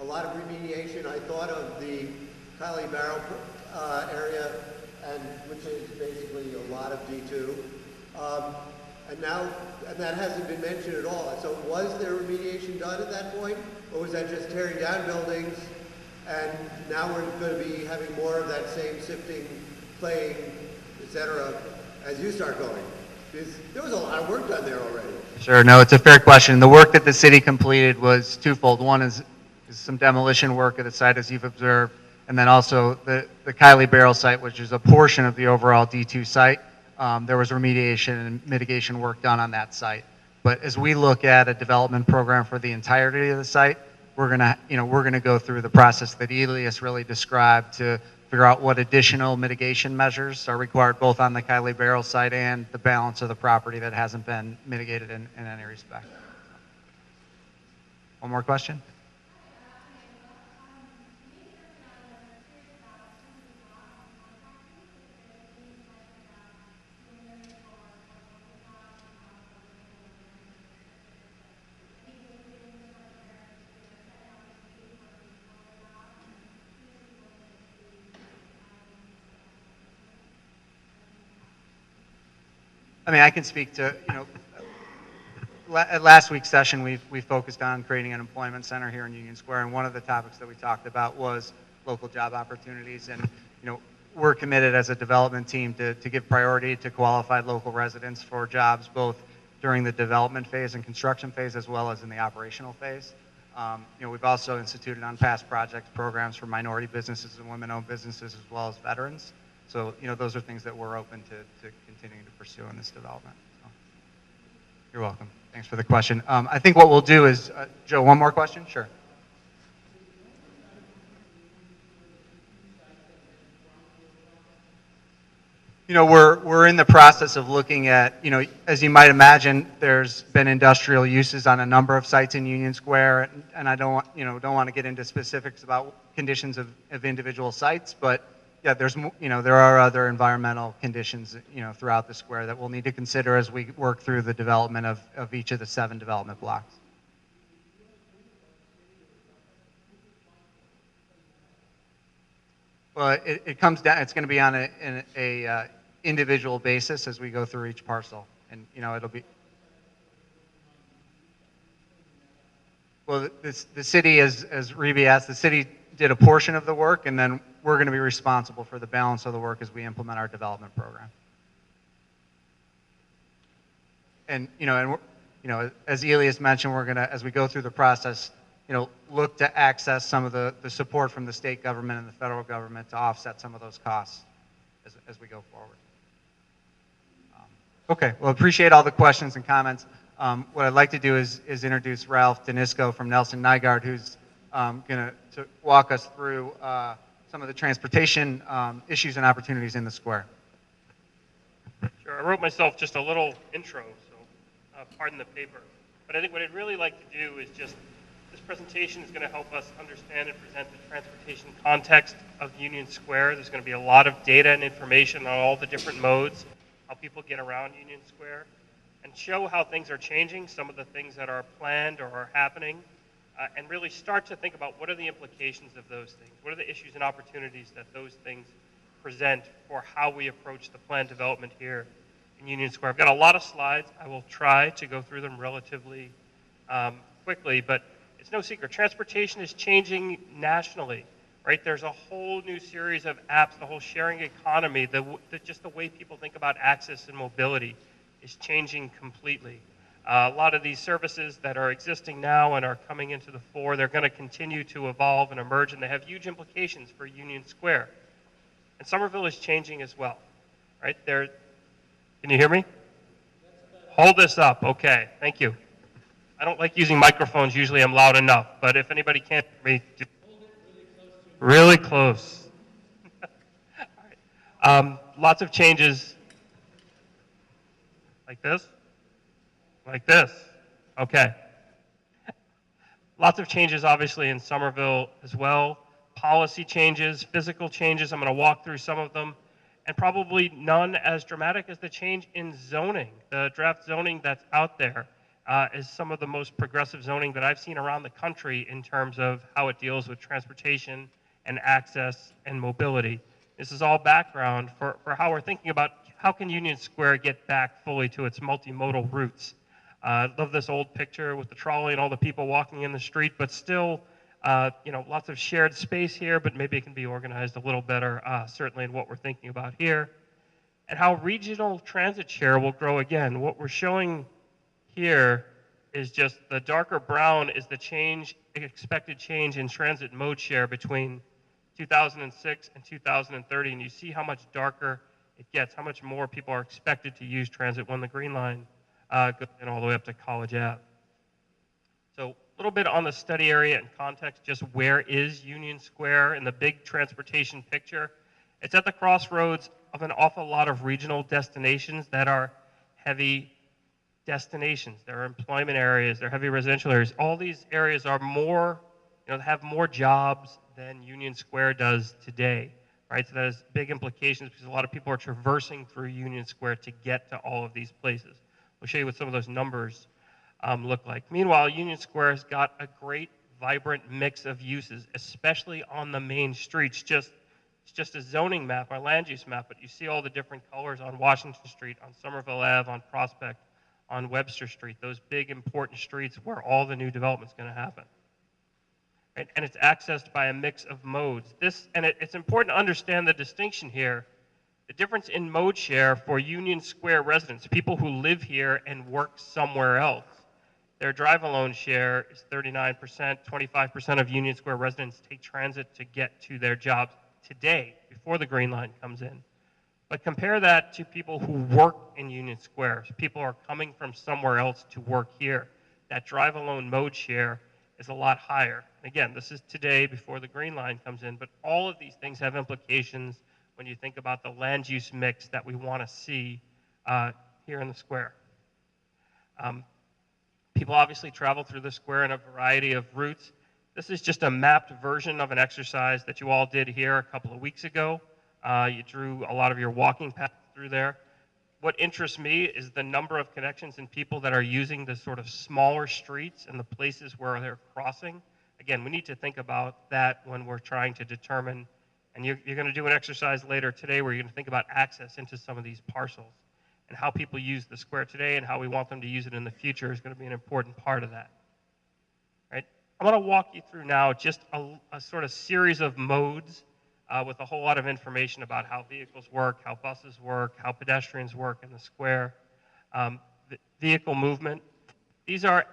a lot of remediation. I thought of the Kylie Barrow area, which is basically a lot of D2. And that hasn't been mentioned at all. So was there remediation done at that point? Or was that just tearing down buildings? And now we're going to be having more of that same sifting, playing, et cetera, as you start going? Because there was a lot of work done there already. Sure, no, it's a fair question. The work that the city completed was twofold. One is some demolition work at the site, as you've observed, and then also the Kylie Barrel site, which is a portion of the overall D2 site. There was remediation and mitigation work done on that site. But as we look at a development program for the entirety of the site, we're gonna go through the process that Elias really described to figure out what additional mitigation measures are required both on the Kylie Barrel site and the balance of the property that hasn't been mitigated in any respect. One more question? I mean, I can speak to, at last week's session, we focused on creating an employment center here in Union Square, and one of the topics that we talked about was local job opportunities. And, we're committed as a development team to give priority to qualified local residents for jobs, both during the development phase and construction phase, as well as in the operational phase. We've also instituted on past projects programs for minority businesses and women-owned businesses as well as veterans. So, those are things that we're open to continuing to pursue in this development. So, you're welcome. Thanks for the question. I think what we'll do is, Joe, one more question? Sure. We're in the process of looking at, as you might imagine, there's been industrial uses on a number of sites in Union Square, and I don't want to get into specifics about conditions of individual sites, but yeah, there are other environmental conditions, throughout the square that we'll need to consider as we work through the development of each of the 7 development blocks. Well, it comes down. It's going to be on a individual basis as we go through each parcel, and it'll be. Well, the city, as Reby asked, the city did a portion of the work, and then we're going to be responsible for the balance of the work as we implement our development program. And as Elias mentioned, we're going to, as we go through the process, look to access some of the support from the state government and the federal government to offset some of those costs as we go forward. Okay, well, appreciate all the questions and comments. What I'd like to do is introduce Ralph Danisco from Nelson Nygaard, who's going to walk us through some of the transportation issues and opportunities in the square. Sure, I wrote myself just a little intro, so pardon the paper. But I think what I'd really like to do is just, this presentation is going to help us understand and present the transportation context of Union Square. There's going to be a lot of data and information on all the different modes, how people get around Union Square, and show how things are changing, some of the things that are planned or are happening, and really start to think about what are the implications of those things, what are the issues and opportunities that those things present for how we approach the planned development here in Union Square. I've got a lot of slides. I will try to go through them relatively quickly, but it's no secret. Transportation is changing nationally, right? There's a whole new series of apps, the whole sharing economy, just the way people think about access and mobility is changing completely. A lot of these services that are existing now and are coming into the fore, they're going to continue to evolve and emerge, and they have huge implications for Union Square. And Somerville is changing as well, right? Can you hear me? Hold this up. Okay, thank you. I don't like using microphones. Usually I'm loud enough, but if anybody can't hear me, just really close. All right. Lots of changes. Like this? Like this. Okay. Lots of changes, obviously, in Somerville as well. Policy changes, physical changes. I'm going to walk through some of them. And probably none as dramatic as the change in zoning. The draft zoning that's out there is some of the most progressive zoning that I've seen around the country in terms of how it deals with transportation and access and mobility. This is all background for how we're thinking about how can Union Square get back fully to its multimodal roots. I love this old picture with the trolley and all the people walking in the street, but still, lots of shared space here, but maybe it can be organized a little better, certainly in what we're thinking about here. And how regional transit share will grow again. What we're showing here is just the darker brown is the expected change in transit mode share between 2006 and 2030, and you see how much darker it gets, how much more people are expected to use transit when the green line goes in all the way up to College Ave. So a little bit on the study area and context, just where is Union Square in the big transportation picture? It's at the crossroads of an awful lot of regional destinations that are heavy destinations. There are employment areas, there are heavy residential areas. All these areas are more, have more jobs than Union Square does today, right? So that has big implications because a lot of people are traversing through Union Square to get to all of these places. We'll show you what some of those numbers look like. Meanwhile, Union Square has got a great, vibrant mix of uses, especially on the main streets. It's just a zoning map, our land use map, but you see all the different colors on Washington Street, on Somerville Ave, on Prospect, on Webster Street, those big, important streets where all the new development's going to happen. Right? And it's accessed by a mix of modes. It's important to understand the distinction here. The difference in mode share for Union Square residents, people who live here and work somewhere else. their drive alone share is 39%. 25% of Union Square residents take transit to get to their jobs today before the Green Line comes in. But compare that to people who work in Union Square. So people are coming from somewhere else to work here. That drive alone mode share is a lot higher. Again, this is today before the Green Line comes in, but all of these things have implications when you think about the land use mix that we want to see here in the square. People obviously travel through the square in a variety of routes. This is just a mapped version of an exercise that you all did here a couple of weeks ago. You drew a lot of your walking paths through there. What interests me is the number of connections and people that are using the sort of smaller streets and the places where they're crossing. Again, we need to think about that when we're trying to determine, and you're going to do an exercise later today where you're going to think about access into some of these parcels and how people use the square today and how we want them to use it in the future is going to be an important part of that. Right? I'm going to walk you through now just a sort of series of modes with a whole lot of information about how vehicles work, how buses work, how pedestrians work in the square. Vehicle movement. These are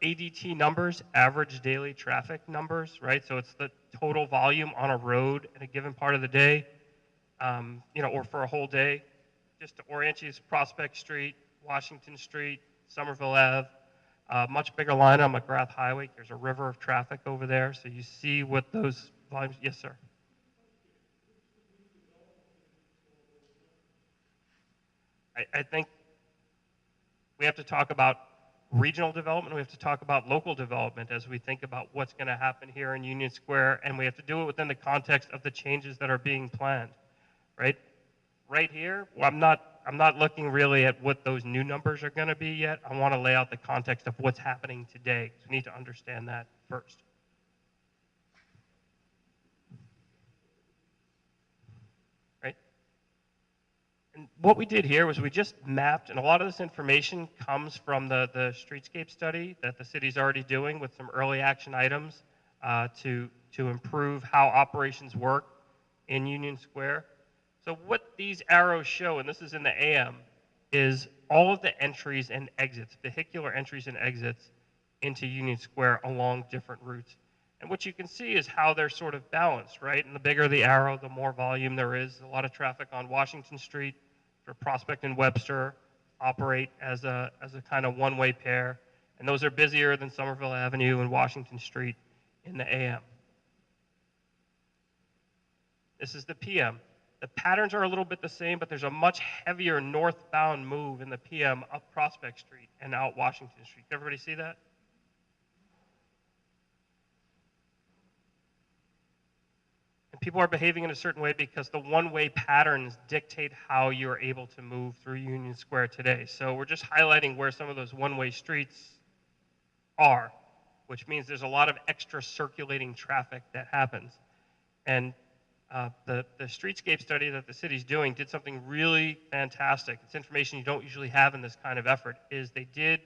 ADT numbers, average daily traffic numbers, right? So it's the total volume on a road in a given part of the day, or for a whole day. Just to orient you, Prospect Street, Washington Street, Somerville Ave, much bigger line on McGrath Highway. There's a river of traffic over there, so you see what those volumes. Yes, sir. I think we have to talk about regional development. We have to talk about local development as we think about what's going to happen here in Union Square, and we have to do it within the context of the changes that are being planned, right? Right here, I'm not looking really at what those new numbers are going to be yet. I want to lay out the context of what's happening today. So we need to understand that first. And what we did here was we just mapped, and a lot of this information comes from the streetscape study that the city's already doing with some early action items to improve how operations work in Union Square. So what these arrows show, and this is in the AM, is all of the entries and exits, vehicular entries and exits into Union Square along different routes. And what you can see is how they're sort of balanced, right? And the bigger the arrow, the more volume there is. A lot of traffic on Washington Street. Prospect and Webster operate as a kind of one-way pair, and those are busier than Somerville Avenue and Washington Street in the AM. This is the PM. The patterns are a little bit the same, but there's a much heavier northbound move in the PM up Prospect Street and out Washington Street. Everybody see that? People are behaving in a certain way because the one-way patterns dictate how you're able to move through Union Square today. So we're just highlighting where some of those one-way streets are, which means there's a lot of extra circulating traffic that happens. And the streetscape study that the city's doing did something really fantastic. It's information you don't usually have in this kind of effort, is they did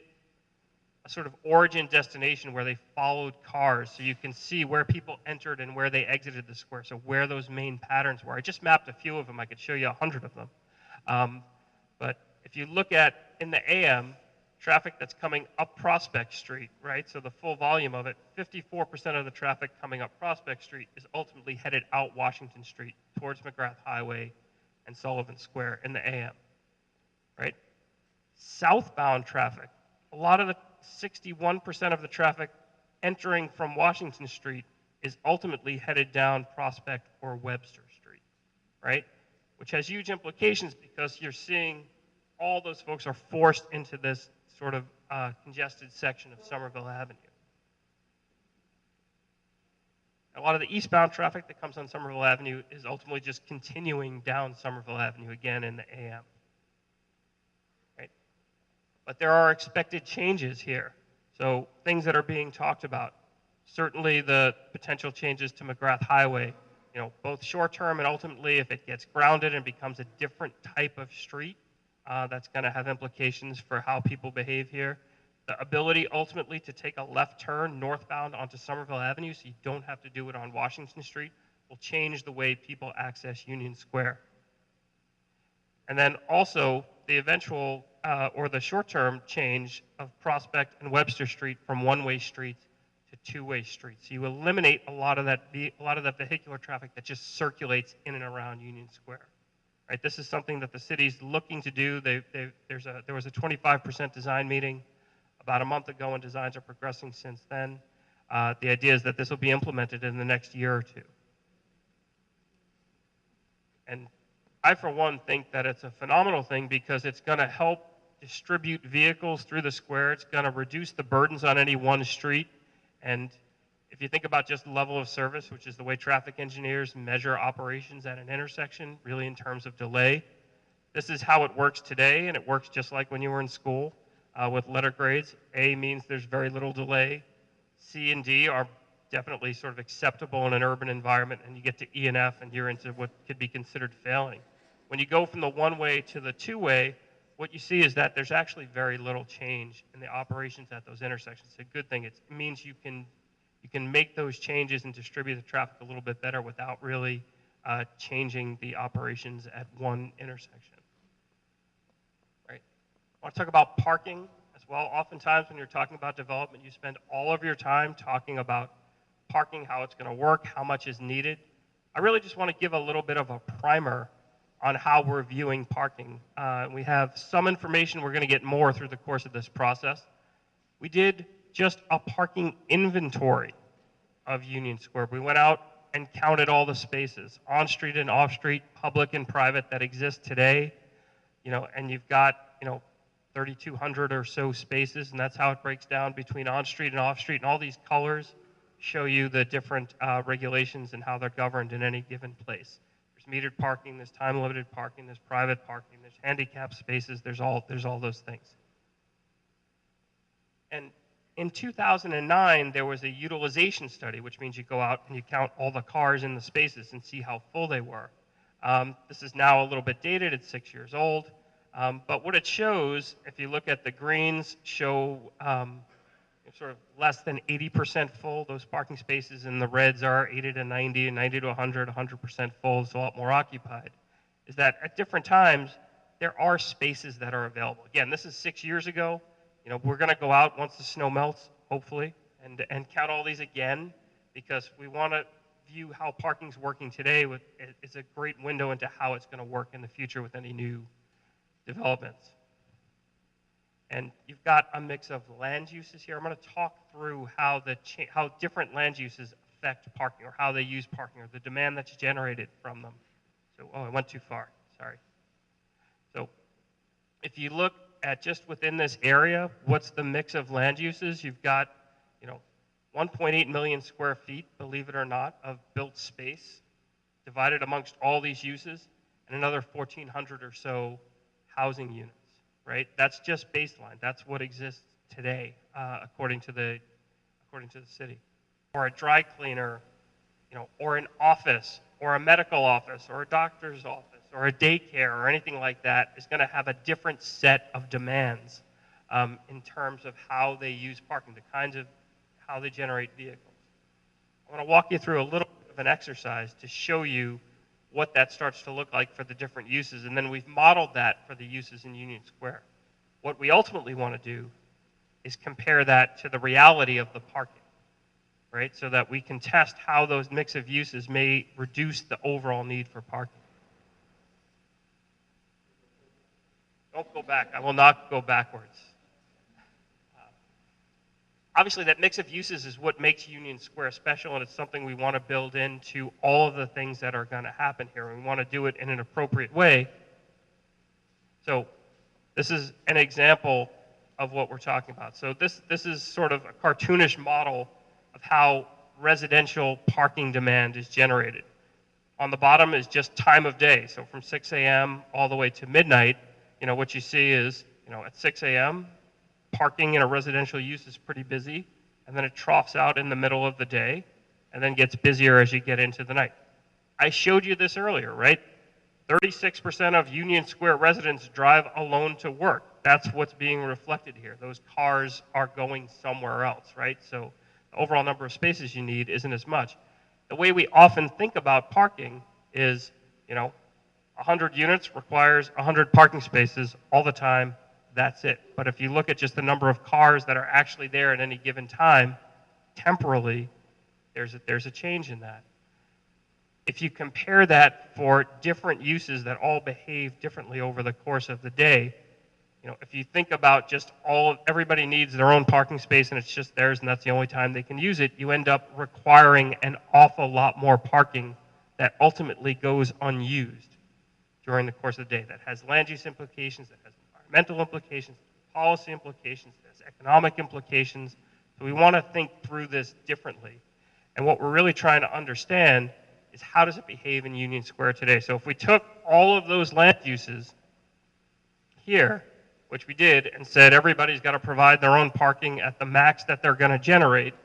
a sort of origin destination where they followed cars so you can see where people entered and where they exited the square, so where those main patterns were. I just mapped a few of them. I could show you 100 of them. But if you look at, in the AM, traffic that's coming up Prospect Street, right, so the full volume of it, 54% of the traffic coming up Prospect Street is ultimately headed out Washington Street towards McGrath Highway and Sullivan Square in the AM, right? Southbound traffic, a lot of the 61% of the traffic entering from Washington Street is ultimately headed down Prospect or Webster Street, right? Which has huge implications because you're seeing all those folks are forced into this sort of congested section of Somerville Avenue. A lot of the eastbound traffic that comes on Somerville Avenue is ultimately just continuing down Somerville Avenue again in the AM. But there are expected changes here. So things that are being talked about. Certainly the potential changes to McGrath Highway, both short-term and ultimately if it gets grounded and becomes a different type of street, that's going to have implications for how people behave here. The ability ultimately to take a left turn northbound onto Somerville Avenue so you don't have to do it on Washington Street will change the way people access Union Square. And then also the eventual or the short-term change of Prospect and Webster Street from one-way streets to two-way streets. So you eliminate a lot of that vehicular traffic that just circulates in and around Union Square. Right? This is something that the city's looking to do. There was a 25% design meeting about a month ago, and designs are progressing since then. The idea is that this will be implemented in the next year or two. And I, for one, think that it's a phenomenal thing because it's going to help distribute vehicles through the square. It's going to reduce the burdens on any one street. And if you think about just level of service, which is the way traffic engineers measure operations at an intersection, really in terms of delay, this is how it works today, and it works just like when you were in school with letter grades. A means there's very little delay. C and D are definitely sort of acceptable in an urban environment, and you get to E and F, and you're into what could be considered failing. When you go from the one-way to the two-way, what you see is that there's actually very little change in the operations at those intersections. It's a good thing. It means you can make those changes and distribute the traffic a little bit better without really changing the operations at one intersection. Right? I want to talk about parking as well. Oftentimes when you're talking about development, you spend all of your time talking about parking, how it's going to work, how much is needed. I really just want to give a little bit of a primer on how we're viewing parking. We have some information. We're going to get more through the course of this process. We did just a parking inventory of Union Square. We went out and counted all the spaces, on-street and off-street, public and private, that exist today. And you've got 3,200 or so spaces, and that's how it breaks down between on-street and off-street. And all these colors show you the different regulations and how they're governed in any given place. There's metered parking, there's time-limited parking, there's private parking, there's handicap spaces, there's all those things. And in 2009, there was a utilization study, which means you go out and you count all the cars in the spaces and see how full they were. This is now a little bit dated, it's 6 years old. But what it shows, if you look at the greens, show sort of less than 80% full. Those parking spaces in the reds are 80 to 90, and 90 to 100, 100% full. It's a lot more occupied. Is that at different times, there are spaces that are available. Again, this is 6 years ago. We're going to go out once the snow melts, hopefully, and count all these again, because we want to view how parking's working today. It's a great window into how it's going to work in the future with any new developments. And you've got a mix of land uses here. I'm going to talk through how different land uses affect parking, or how they use parking, or the demand that's generated from them. So, I went too far. Sorry. So, if you look at just within this area, what's the mix of land uses? You've got, 1.8 million square feet, believe it or not, of built space divided amongst all these uses, and another 1,400 or so housing units. Right? That's just baseline. That's what exists today, according to the city. Or a dry cleaner, or an office, or a medical office, or a doctor's office, or a daycare, or anything like that is going to have a different set of demands in terms of how they use parking, the kinds of how they generate vehicles. I want to walk you through a little bit of an exercise to show you what that starts to look like for the different uses, and then we've modeled that for the uses in Union Square. What we ultimately want to do is compare that to the reality of the parking, right? So that we can test how those mix of uses may reduce the overall need for parking. Don't go back. I will not go backwards. Obviously, that mix of uses is what makes Union Square special, and it's something we want to build into all of the things that are going to happen here. We want to do it in an appropriate way. So this is an example of what we're talking about. So this is sort of a cartoonish model of how residential parking demand is generated. On the bottom is just time of day. So from 6 a.m. all the way to midnight, what you see is, at 6 a.m., parking in a residential use is pretty busy, and then it troughs out in the middle of the day, and then gets busier as you get into the night. I showed you this earlier, right? 36% of Union Square residents drive alone to work. That's what's being reflected here. Those cars are going somewhere else, right? So the overall number of spaces you need isn't as much. The way we often think about parking is, 100 units requires 100 parking spaces all the time, that's it. But if you look at just the number of cars that are actually there at any given time, temporally, there's a change in that. If you compare that for different uses that all behave differently over the course of the day, if you think about just everybody needs their own parking space and it's just theirs and that's the only time they can use it, you end up requiring an awful lot more parking that ultimately goes unused during the course of the day. That has land use implications, that has environmental implications, policy implications, that has economic implications. So we want to think through this differently. And what we're really trying to understand is how does it behave in Union Square today? So if we took all of those land uses here, which we did, and said everybody's got to provide their own parking at the max that they're going to generate,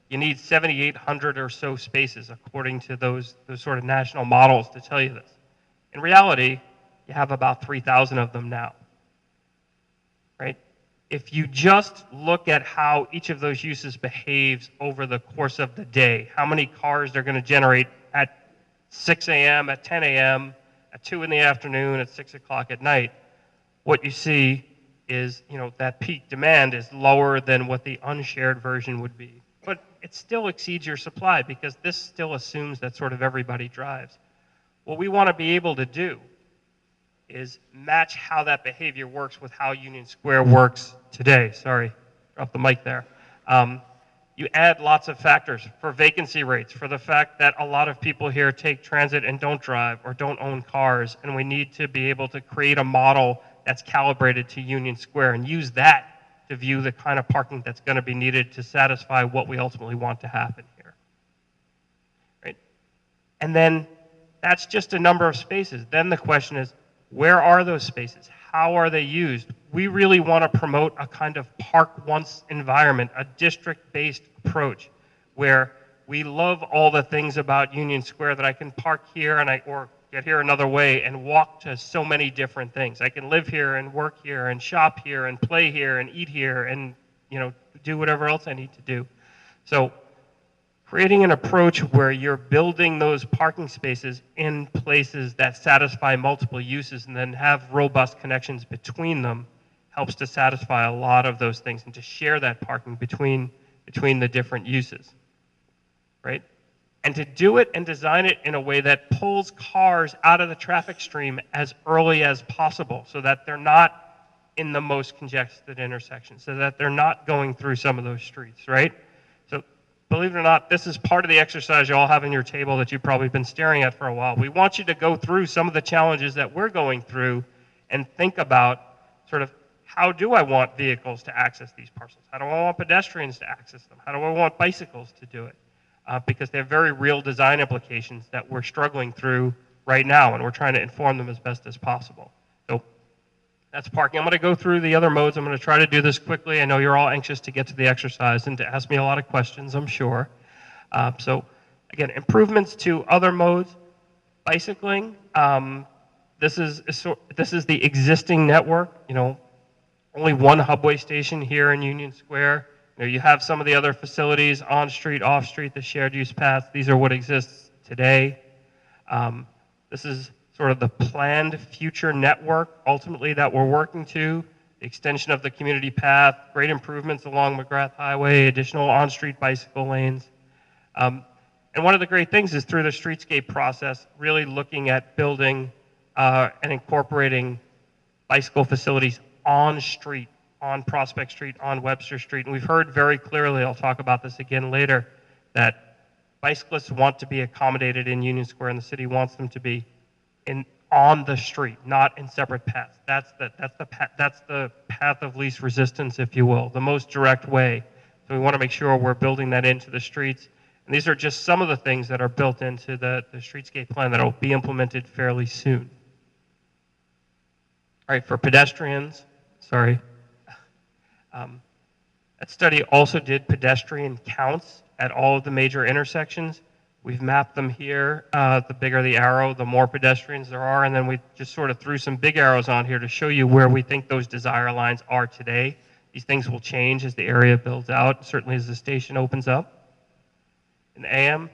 you need 7,800 or so spaces according to those sort of national models to tell you this. In reality, you have about 3,000 of them now, right? If you just look at how each of those uses behaves over the course of the day, how many cars they're going to generate at 6 a.m., at 10 a.m., at 2 in the afternoon, at 6 o'clock at night, what you see is, that peak demand is lower than what the unshared version would be. But it still exceeds your supply because this still assumes that sort of everybody drives. What we want to be able to do is match how that behavior works with how Union Square works today. Sorry, dropped the mic there. You add lots of factors for vacancy rates, for the fact that a lot of people here take transit and don't drive or don't own cars, and we need to be able to create a model that's calibrated to Union Square and use that to view the kind of parking that's going to be needed to satisfy what we ultimately want to happen here. Right? And then that's just a number of spaces. Then the question is, where are those spaces? How are they used? We really want to promote a kind of park once environment, a district-based approach where we love all the things about Union Square that I can park here or get here another way and walk to so many different things. I can live here and work here and shop here and play here and eat here and do whatever else I need to do. So creating an approach where you're building those parking spaces in places that satisfy multiple uses and then have robust connections between them helps to satisfy a lot of those things and to share that parking between the different uses, right? And to do it and design it in a way that pulls cars out of the traffic stream as early as possible so that they're not in the most congested intersections, so that they're not going through some of those streets, right? So believe it or not, this is part of the exercise you all have on your table that you've probably been staring at for a while. We want you to go through some of the challenges that we're going through and think about sort of how do I want vehicles to access these parcels? How do I want pedestrians to access them? How do I want bicycles to do it? Because they have very real design implications that we're struggling through right now, and we're trying to inform them as best as possible. So that's parking. I'm going to go through the other modes. I'm going to try to do this quickly. I know you're all anxious to get to the exercise and to ask me a lot of questions, I'm sure. So again, improvements to other modes. Bicycling, this is the existing network. Only one hubway station here in Union Square. You have some of the other facilities, on-street, off-street, the shared use paths. These are what exists today. This is sort of the planned future network, ultimately, that we're working to. The extension of the community path, great improvements along McGrath Highway, additional on-street bicycle lanes. And one of the great things is through the streetscape process, really looking at building and incorporating bicycle facilities on-street, on Prospect Street, on Webster Street. And we've heard very clearly, I'll talk about this again later, that bicyclists want to be accommodated in Union Square, and the city wants them to be on the street, not in separate paths. That's the path of least resistance, if you will, the most direct way. So we want to make sure we're building that into the streets. And these are just some of the things that are built into the streetscape plan that will be implemented fairly soon. All right, for pedestrians, sorry. That study also did pedestrian counts at all of the major intersections. We've mapped them here. The bigger the arrow, the more pedestrians there are, and then we just sort of threw some big arrows on here to show you where we think those desire lines are today. These things will change as the area builds out, certainly as the station opens up in the AM.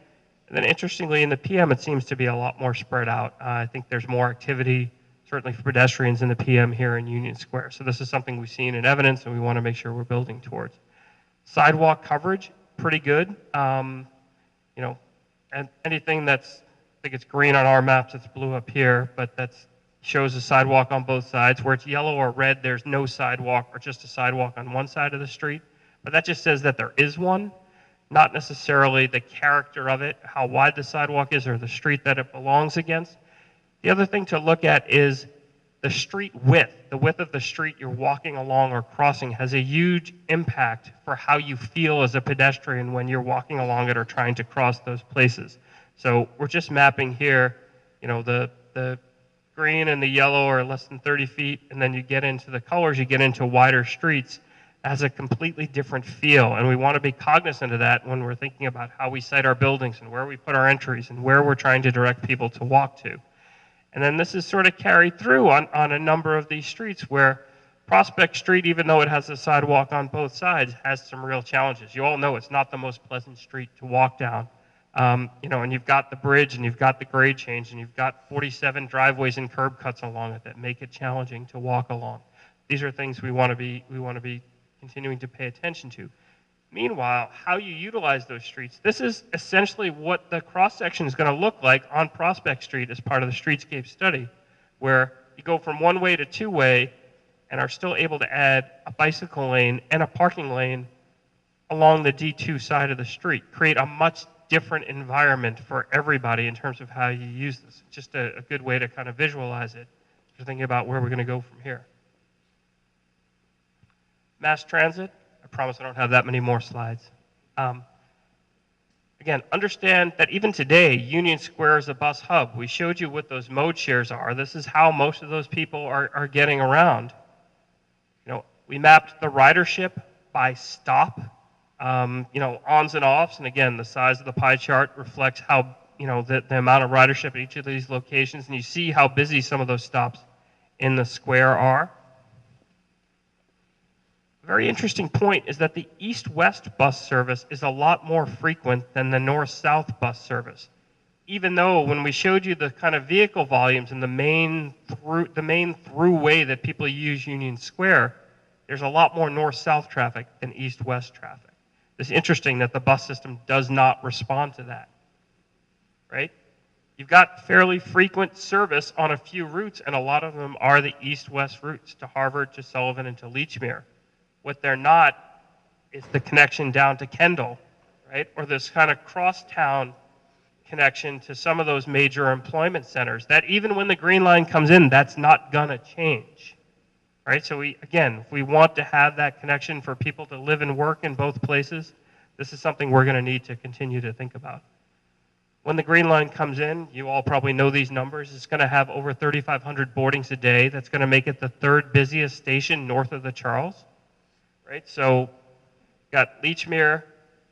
And then interestingly, in the PM, it seems to be a lot more spread out. I think there's more activity certainly for pedestrians in the PM here in Union Square. So this is something we've seen in evidence, and we want to make sure we're building towards. Sidewalk coverage, pretty good. You know, and anything that's, I think it's green on our maps, it's blue up here, but that's shows a sidewalk on both sides. Where it's yellow or red, there's no sidewalk or just a sidewalk on one side of the street. But that just says that there is one, not necessarily the character of it, how wide the sidewalk is, or the street that it belongs against. The other thing to look at is the street width. The width of the street you're walking along or crossing has a huge impact for how you feel as a pedestrian when you're walking along it or trying to cross those places. So we're just mapping here, you know, the green and the yellow are less than 30 feet, and then you get into the colors, you get into wider streets, it has a completely different feel, and we want to be cognizant of that when we're thinking about how we site our buildings and where we put our entries and where we're trying to direct people to walk to. And then this is sort of carried through on a number of these streets where Prospect Street, even though it has a sidewalk on both sides, has some real challenges. You all know it's not the most pleasant street to walk down. You know, and you've got the bridge and you've got the grade change and you've got 47 driveways and curb cuts along it that make it challenging to walk along. These are things we want to be continuing to pay attention to. Meanwhile, how you utilize those streets, this is essentially what the cross-section is going to look like on Prospect Street as part of the streetscape study, where you go from one-way to two-way and are still able to add a bicycle lane and a parking lane along the D2 side of the street, create a much different environment for everybody in terms of how you use this. It's just a good way to kind of visualize it. You're thinking about where we're going to go from here. Mass transit. I promise I don't have that many more slides. Again, understand that even today, Union Square is a bus hub. We showed you what those mode shares are. This is how most of those people are getting around. You know, we mapped the ridership by stop. You know, ons and offs, and again, the size of the pie chart reflects how, you know, the amount of ridership at each of these locations, and you see how busy some of those stops in the square are. A very interesting point is that the east-west bus service is a lot more frequent than the north-south bus service. Even though when we showed you the kind of vehicle volumes and the main throughway that people use Union Square, there's a lot more north-south traffic than east-west traffic. It's interesting that the bus system does not respond to that, right? You've got fairly frequent service on a few routes, and a lot of them are the east-west routes to Harvard, to Sullivan, and to Leechmere. What they're not is the connection down to Kendall, right? Or this kind of cross-town connection to some of those major employment centers that even when the Green Line comes in, that's not gonna change. Right, so again, if we want to have that connection for people to live and work in both places, this is something we're going to need to continue to think about. When the Green Line comes in, you all probably know these numbers, it's going to have over 3,500 boardings a day. That's going to make it the third busiest station north of the Charles. Right, so got Leechmere,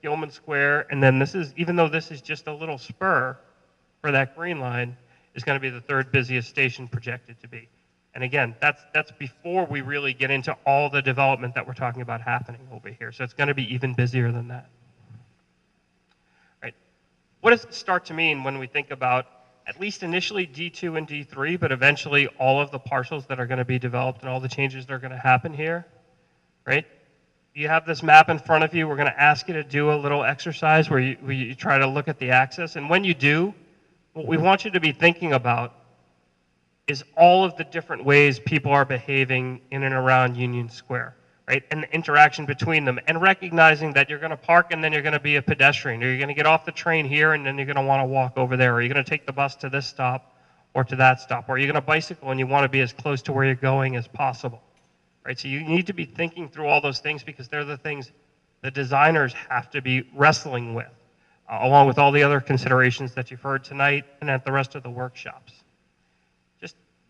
Gilman Square, and then this is, even though this is just a little spur for that Green Line, is going to be the third busiest station projected to be. And again, that's before we really get into all the development that we're talking about happening over here. So it's going to be even busier than that. Right. What does it start to mean when we think about, at least initially D2 and D3, but eventually all of the parcels that are going to be developed and all the changes that are going to happen here? Right. You have this map in front of you. We're going to ask you to do a little exercise where you try to look at the axis. And when you do, what we want you to be thinking about is all of the different ways people are behaving in and around Union Square, right? And the interaction between them, and recognizing that you're going to park and then you're going to be a pedestrian, or you're going to get off the train here and then you're going to want to walk over there, or you're going to take the bus to this stop or to that stop, or you're going to bicycle and you want to be as close to where you're going as possible, right? So you need to be thinking through all those things because they're the things the designers have to be wrestling with, along with all the other considerations that you've heard tonight and at the rest of the workshops.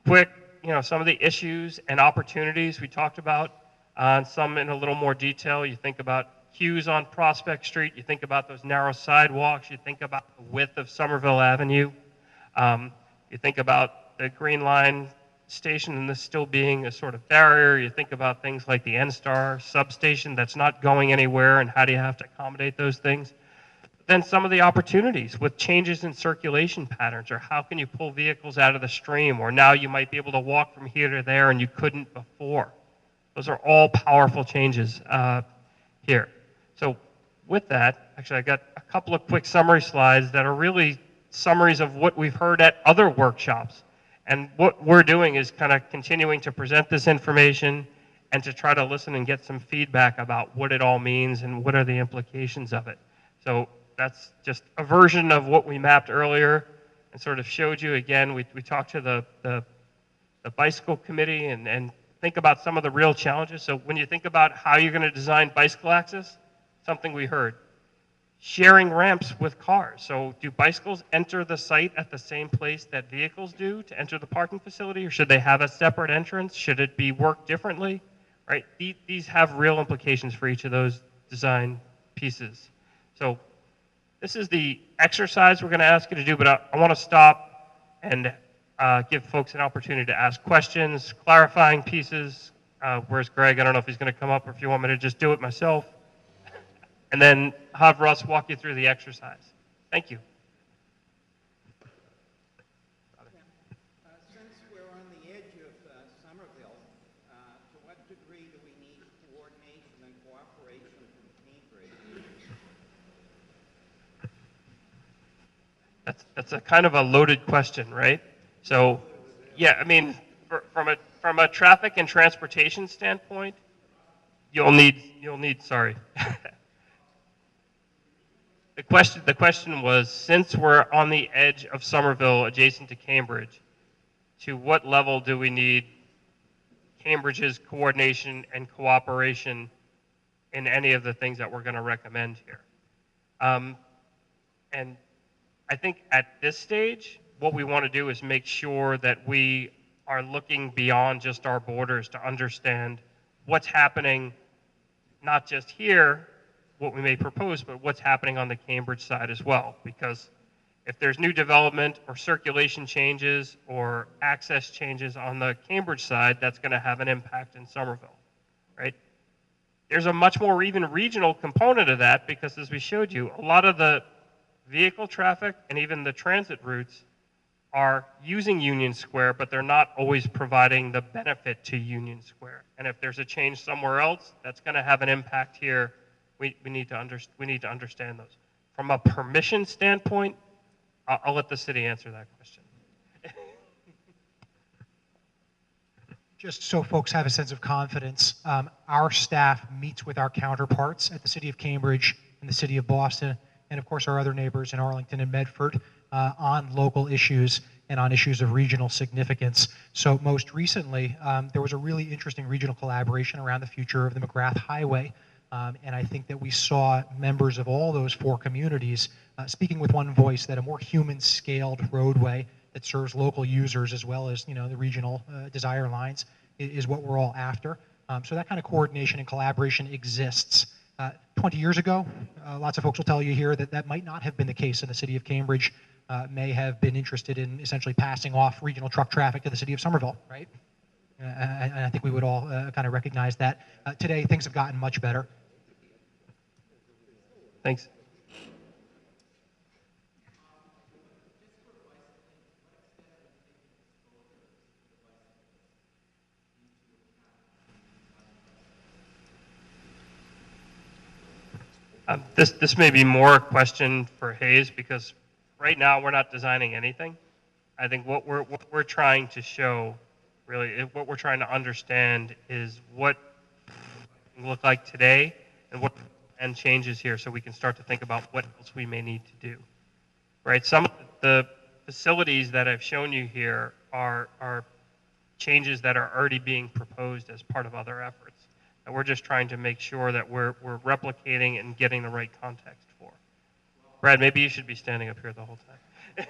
Quick, you know, some of the issues and opportunities we talked about, and some in a little more detail. You think about queues on Prospect Street, you think about those narrow sidewalks, you think about the width of Somerville Avenue, you think about the Green Line station and this still being a sort of barrier, you think about things like the N-Star substation that's not going anywhere and how do you have to accommodate those things. then some of the opportunities with changes in circulation patterns, or how can you pull vehicles out of the stream, or now you might be able to walk from here to there and you couldn't before. Those are all powerful changes here. So with that, actually I got a couple of quick summary slides that are really summaries of what we've heard at other workshops. And what we're doing is kind of continuing to present this information and to try to listen and get some feedback about what it all means and what are the implications of it. So that's just a version of what we mapped earlier and sort of showed you. Again, we talked to the bicycle committee and think about some of the real challenges. So when you think about how you're going to design bicycle access, something we heard, sharing ramps with cars. So do bicycles enter the site at the same place that vehicles do to enter the parking facility, or should they have a separate entrance? Should it be worked differently? Right? These have real implications for each of those design pieces. So this is the exercise we're going to ask you to do, but I want to stop and give folks an opportunity to ask questions, clarifying pieces. Where's Greg? I don't know if he's going to come up or if you want me to just do it myself. And then have Russ walk you through the exercise. Thank you. Since we're on the edge of Somerville, to what degree do we need coordination and cooperation from Cambridge? That's a kind of a loaded question, right? So, yeah, I mean, from a traffic and transportation standpoint, you'll need. Sorry. The question was, since we're on the edge of Somerville, adjacent to Cambridge, to what level do we need Cambridge's coordination and cooperation in any of the things that we're going to recommend here? And I think at this stage, what we want to do is make sure that we are looking beyond just our borders to understand what's happening, not just here, what we may propose, but what's happening on the Cambridge side as well. Because if there's new development or circulation changes or access changes on the Cambridge side, that's going to have an impact in Somerville, right? There's a much more even regional component of that because, as we showed you, a lot of the vehicle traffic and even the transit routes are using Union Square, but they're not always providing the benefit to Union Square. And if there's a change somewhere else, that's going to have an impact here. We need to understand those. From a permission standpoint, I'll let the city answer that question. Just so folks have a sense of confidence, our staff meets with our counterparts at the City of Cambridge and the City of Boston, and of course our other neighbors in Arlington and Medford on local issues and on issues of regional significance. So most recently, there was a really interesting regional collaboration around the future of the McGrath Highway. And I think that we saw members of all those four communities speaking with one voice that a more human-scaled roadway that serves local users as well as the regional desire lines is what we're all after. So that kind of coordination and collaboration exists. 20 years ago, lots of folks will tell you here that that might not have been the case, and the City of Cambridge may have been interested in essentially passing off regional truck traffic to the City of Somerville, right? And I think we would all kind of recognize that. Today, things have gotten much better. Thanks. This may be more a question for Hayes because right now we're not designing anything. I think what we're trying to show, really, what we're trying to understand is what it look like today and what and changes here, so we can start to think about what else we may need to do. Right? Some of the facilities that I've shown you here are changes that are already being proposed as part of other efforts. And we're just trying to make sure that we're replicating and getting the right context for. Brad, maybe you should be standing up here the whole time.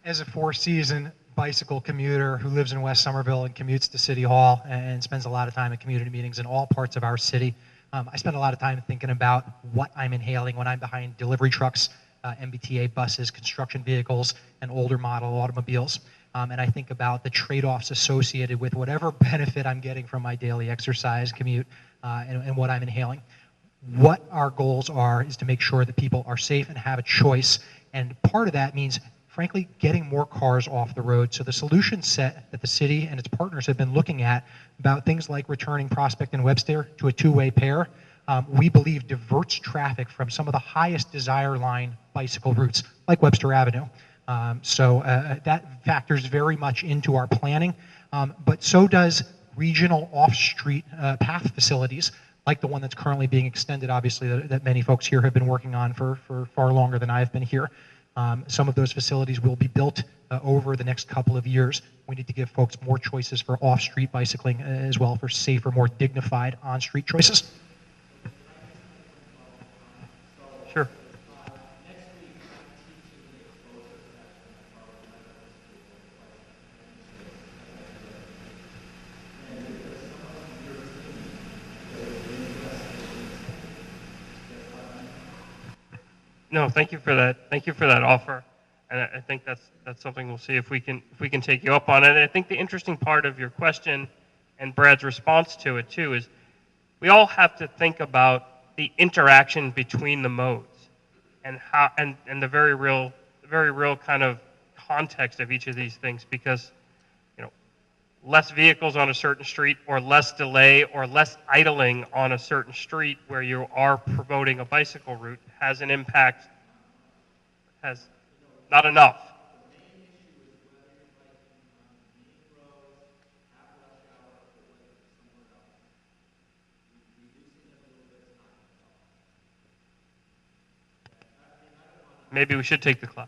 As a four-season bicycle commuter who lives in West Somerville and commutes to City Hall and spends a lot of time at community meetings in all parts of our city, I spend a lot of time thinking about what I'm inhaling when I'm behind delivery trucks, MBTA buses, construction vehicles, and older model automobiles. And I think about the trade-offs associated with whatever benefit I'm getting from my daily exercise, commute, and what I'm inhaling. what our goals are is to make sure that people are safe and have a choice. And part of that means, frankly, getting more cars off the road. So the solution set that the city and its partners have been looking at about things like returning Prospect and Webster to a two-way pair, we believe diverts traffic from some of the highest desire line bicycle routes, like Webster Avenue. That factors very much into our planning, but so does regional off-street path facilities, like the one that's currently being extended, obviously, that many folks here have been working on for far longer than I've been here. Some of those facilities will be built over the next couple of years. We need to give folks more choices for off-street bicycling as well for safer, more dignified on-street choices. Sure. No, thank you for that. Thank you for that offer, and I think that's something we'll see if we can take you up on it. I think the interesting part of your question and Brad's response to it too is we all have to think about the interaction between the modes and how and the very real kind of context of each of these things, because less vehicles on a certain street or less delay or less idling on a certain street where you are promoting a bicycle route has an impact, has not enough. Maybe we should take the class.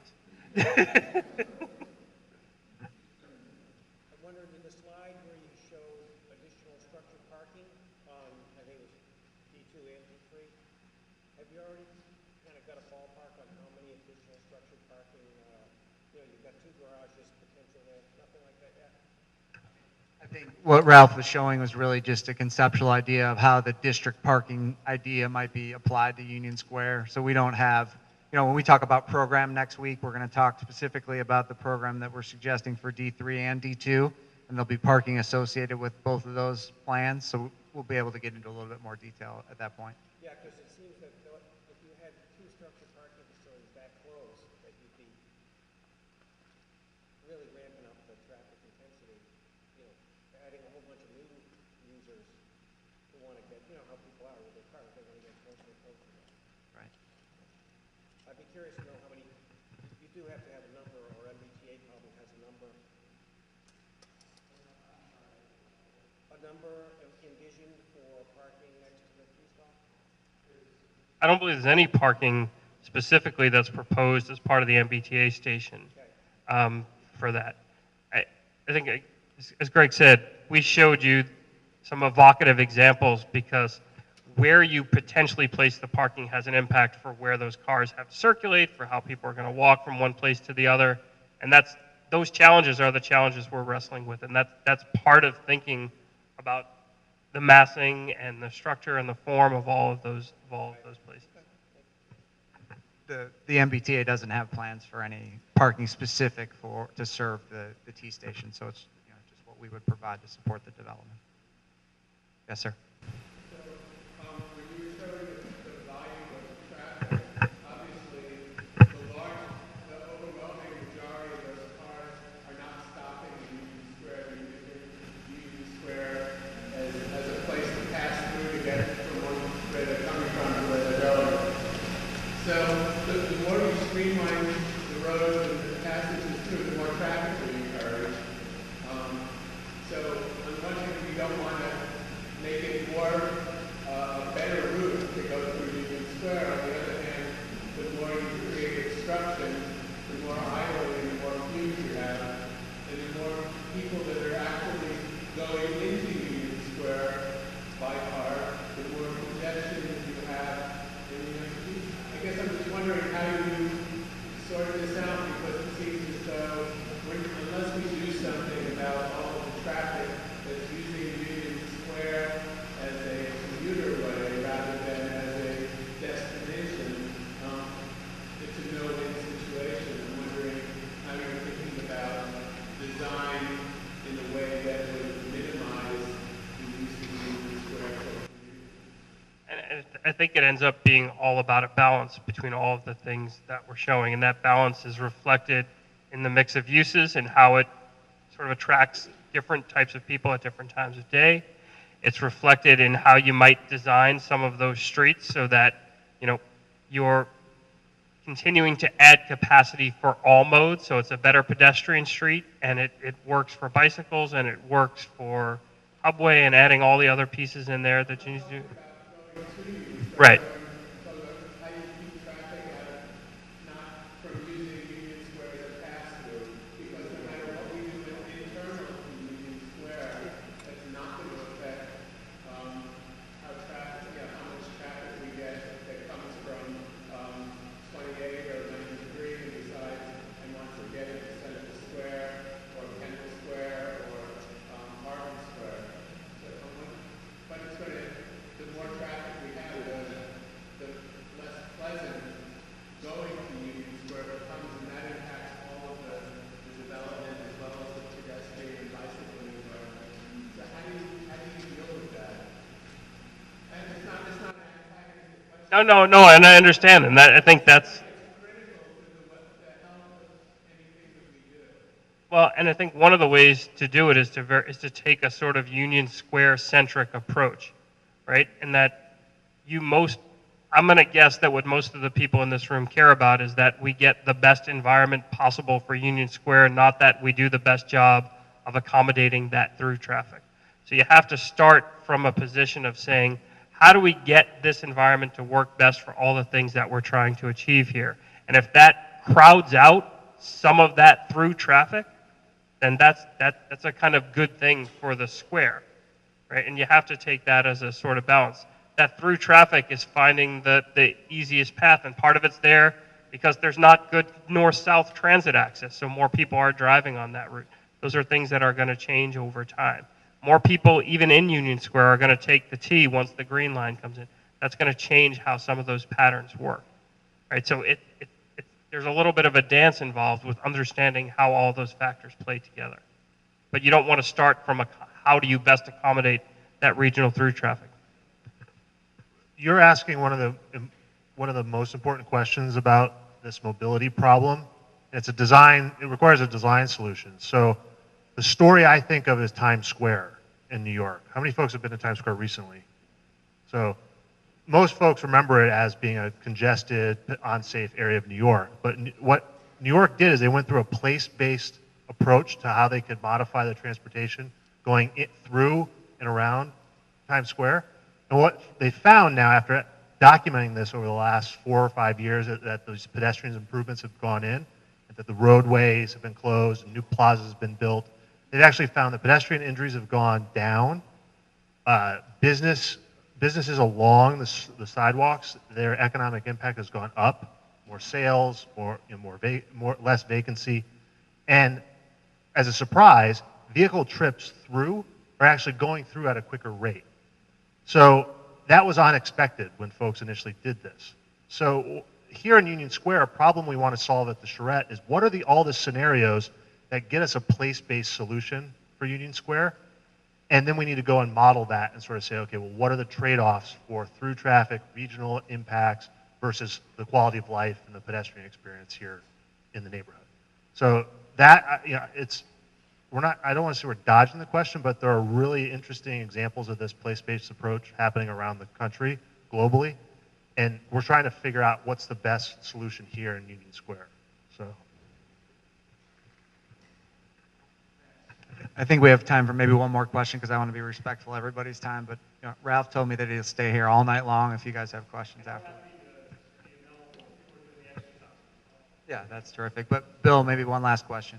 What Ralph was showing was really just a conceptual idea of how the district parking idea might be applied to Union Square. So we don't have, when we talk about program next week, we're going to talk specifically about the program that we're suggesting for D3 and D2, and there'll be parking associated with both of those plans. So we'll be able to get into a little bit more detail at that point. Yeah, because it seems that if you had two structured parking facilities that close, that you'd be really ramping up the traffic intensity, adding a whole bunch of new users who want to get, how people are with their cars, they want to get closer and closer. Right. I'd be curious to know how many, you do have to have a number, or MBTA probably has a number envisioned for parking next to the T-stop? I don't believe there's any parking specifically that's proposed as part of the MBTA station for that. I think, as Greg said, we showed you some evocative examples because where you potentially place the parking has an impact for where those cars have to circulate, for how people are going to walk from one place to the other, and those challenges are the challenges we're wrestling with, and that's part of thinking about the massing and the structure and the form of all of those places. The MBTA doesn't have plans for any parking specific to serve the T station, so it's just what we would provide to support the development. Yes, sir. I think it ends up being all about a balance between all of the things that we're showing, and that balance is reflected in the mix of uses and how it sort of attracts different types of people at different times of day. It's reflected in how you might design some of those streets so that, you know, you're continuing to add capacity for all modes, so it's a better pedestrian street, and it works for bicycles, and it works for hubway, and adding all the other pieces in there that you need to do. Right. No, and I understand, and I think that's well, and I think one of the ways to do it is to take a sort of Union Square centric approach, right? And that I'm going to guess that what most of the people in this room care about is that we get the best environment possible for Union Square, not that we do the best job of accommodating that through traffic. So you have to start from a position of saying, how do we get this environment to work best for all the things that we're trying to achieve here? And if that crowds out some of that through traffic, then that's a kind of good thing for the square, right? And you have to take that as a sort of balance. That through traffic is finding the easiest path, and part of it's there because there's not good north-south transit access, so more people are driving on that route. Those are things that are going to change over time. More people, even in Union Square, are going to take the T once the green line comes in. That's going to change how some of those patterns work, right? So there's a little bit of a dance involved with understanding how all those factors play together. But you don't want to start from how do you best accommodate that regional through traffic. You're asking one of the most important questions about this mobility problem. It requires a design solution. So the story I think of is Times Square in New York. How many folks have been to Times Square recently? So most folks remember it as being a congested, unsafe area of New York. But what New York did is they went through a place-based approach to how they could modify the transportation going through and around Times Square. And what they found now, after documenting this over the last 4 or 5 years, that those pedestrian improvements have gone in, and that the roadways have been closed, and new plazas have been built. They've actually found that pedestrian injuries have gone down. Businesses along the sidewalks, their economic impact has gone up. More sales, less vacancy, and as a surprise, vehicle trips through are actually going through at a quicker rate. So that was unexpected when folks initially did this. So here in Union Square, a problem we want to solve at the Charrette is what are all the scenarios that get us a place-based solution for Union Square? And then we need to go and model that and sort of say, okay, well, what are the trade-offs for through traffic, regional impacts versus the quality of life and the pedestrian experience here in the neighborhood? So that, I don't want to say we're dodging the question, but there are really interesting examples of this place-based approach happening around the country, globally, and we're trying to figure out what's the best solution here in Union Square. So, I think we have time for maybe one more question because I want to be respectful of everybody's time. But Ralph told me that he'll stay here all night long if you guys have questions after. Yeah, that's terrific. But Bill, maybe one last question.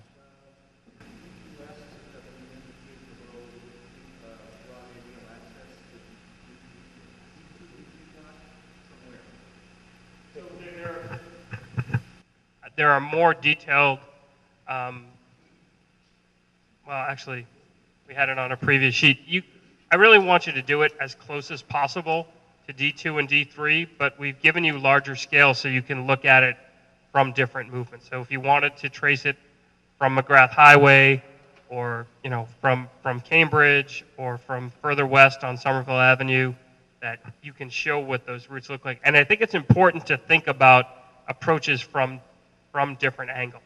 There are more detailed, well, actually, we had it on a previous sheet. I really want you to do it as close as possible to D2 and D3, but we've given you larger scale so you can look at it from different movements. So if you wanted to trace it from McGrath Highway, or from Cambridge, or from further west on Somerville Avenue, that you can show what those routes look like. And I think it's important to think about approaches from different angles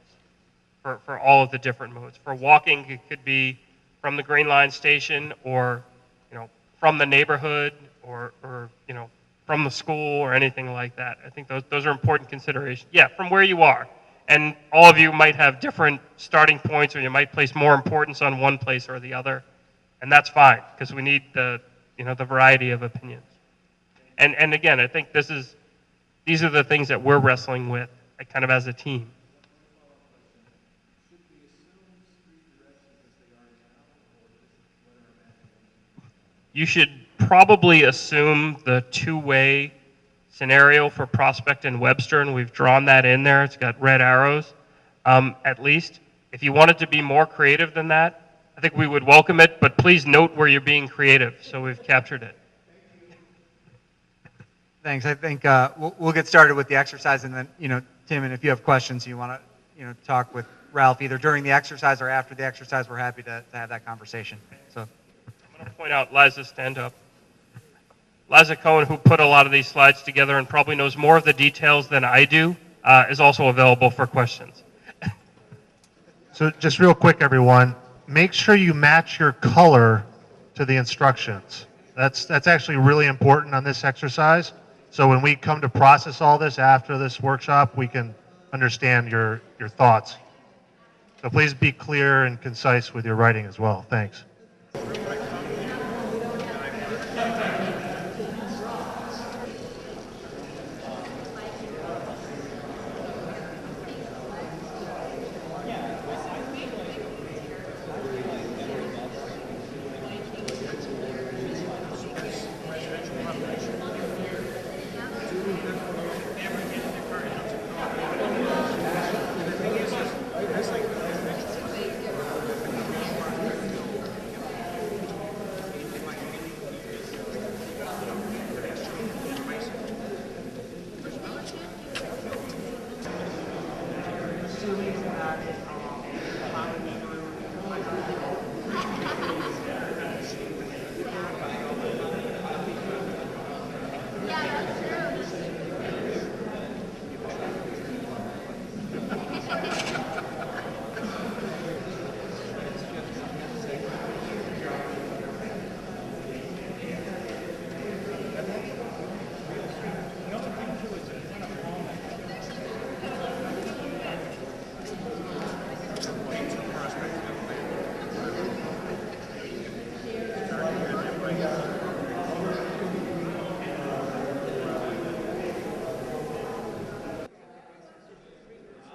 for all of the different modes. For walking, it could be from the Green Line station, or from the neighborhood, or from the school, or anything like that. I think those are important considerations. Yeah, from where you are. And all of you might have different starting points, or you might place more importance on one place or the other. And that's fine, because we need the variety of opinions. And again, I think these are the things that we're wrestling with kind of as a team. You should probably assume the two-way scenario for Prospect and Webster, and we've drawn that in there. It's got red arrows, at least. If you wanted to be more creative than that, I think we would welcome it, but please note where you're being creative, so we've captured it. Thanks. I think we'll get started with the exercise, and then, Tim, and if you have questions, you want to, talk with Ralph either during the exercise or after the exercise, we're happy to have that conversation. So. I'm going to point out Liza, stand up. Liza Cohen, who put a lot of these slides together and probably knows more of the details than I do, is also available for questions. So just real quick, everyone, make sure you match your color to the instructions. That's actually really important on this exercise. So when we come to process all this after this workshop, we can understand your thoughts. So please be clear and concise with your writing as well. Thanks.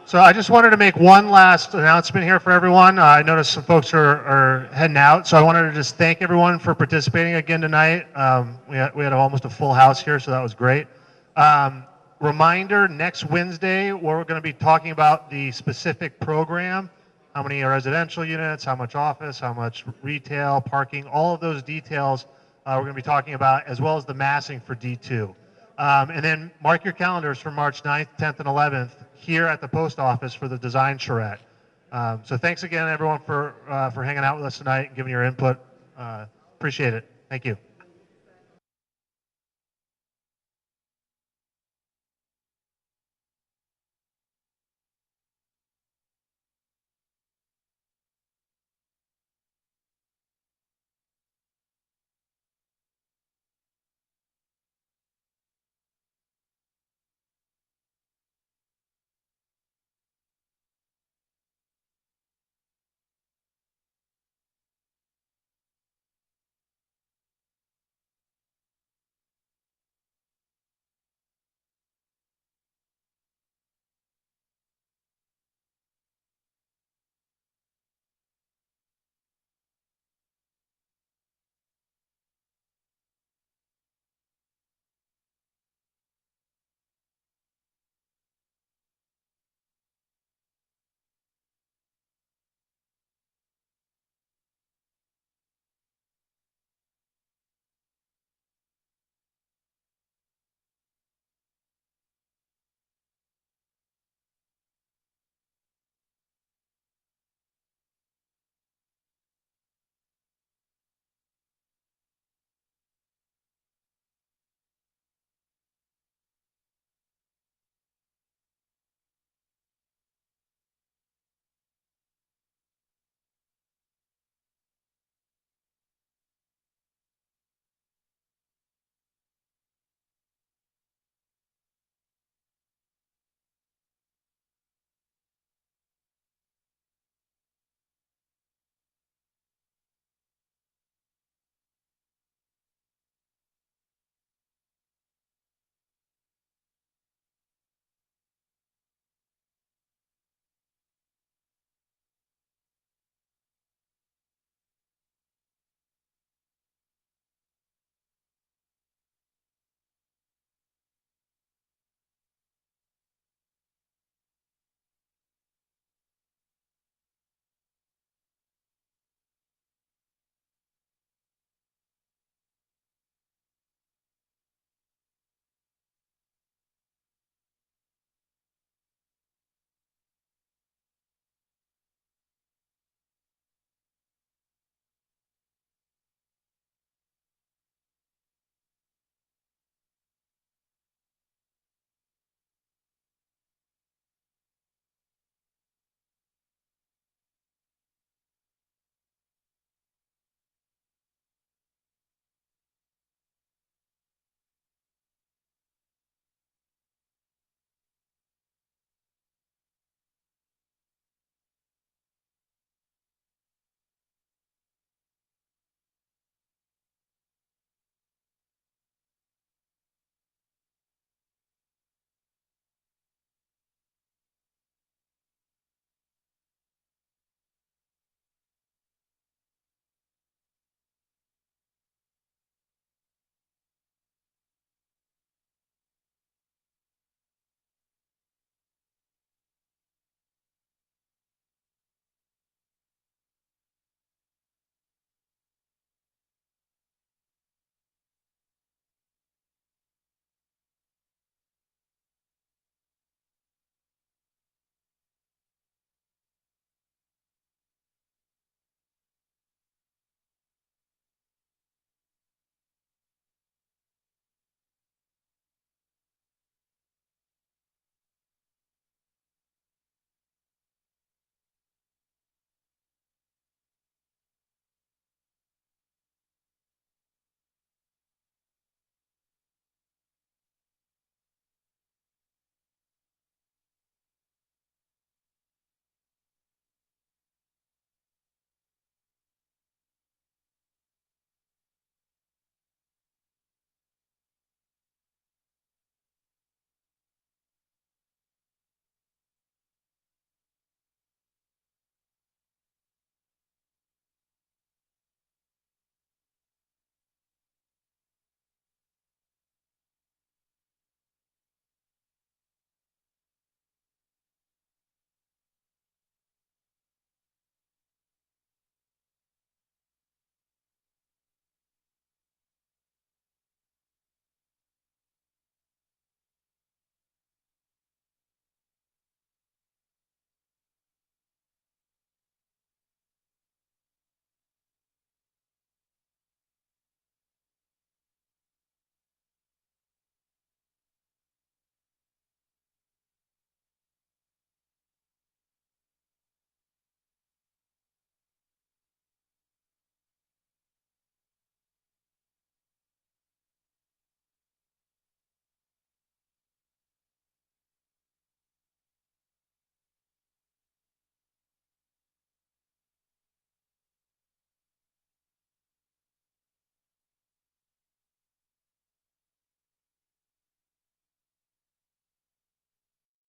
So I just wanted to make one last announcement here for everyone. I noticed some folks are heading out, so I wanted to just thank everyone for participating again tonight. We had almost a full house here, so that was great. Reminder, next Wednesday, we're going to be talking about the specific program, how many residential units, how much office, how much retail, parking, all of those details we're going to be talking about, as well as the massing for D2. And then mark your calendars for March 9th, 10th, and 11th here at the post office for the design charrette. So thanks again, everyone, for hanging out with us tonight and giving your input. Appreciate it. Thank you.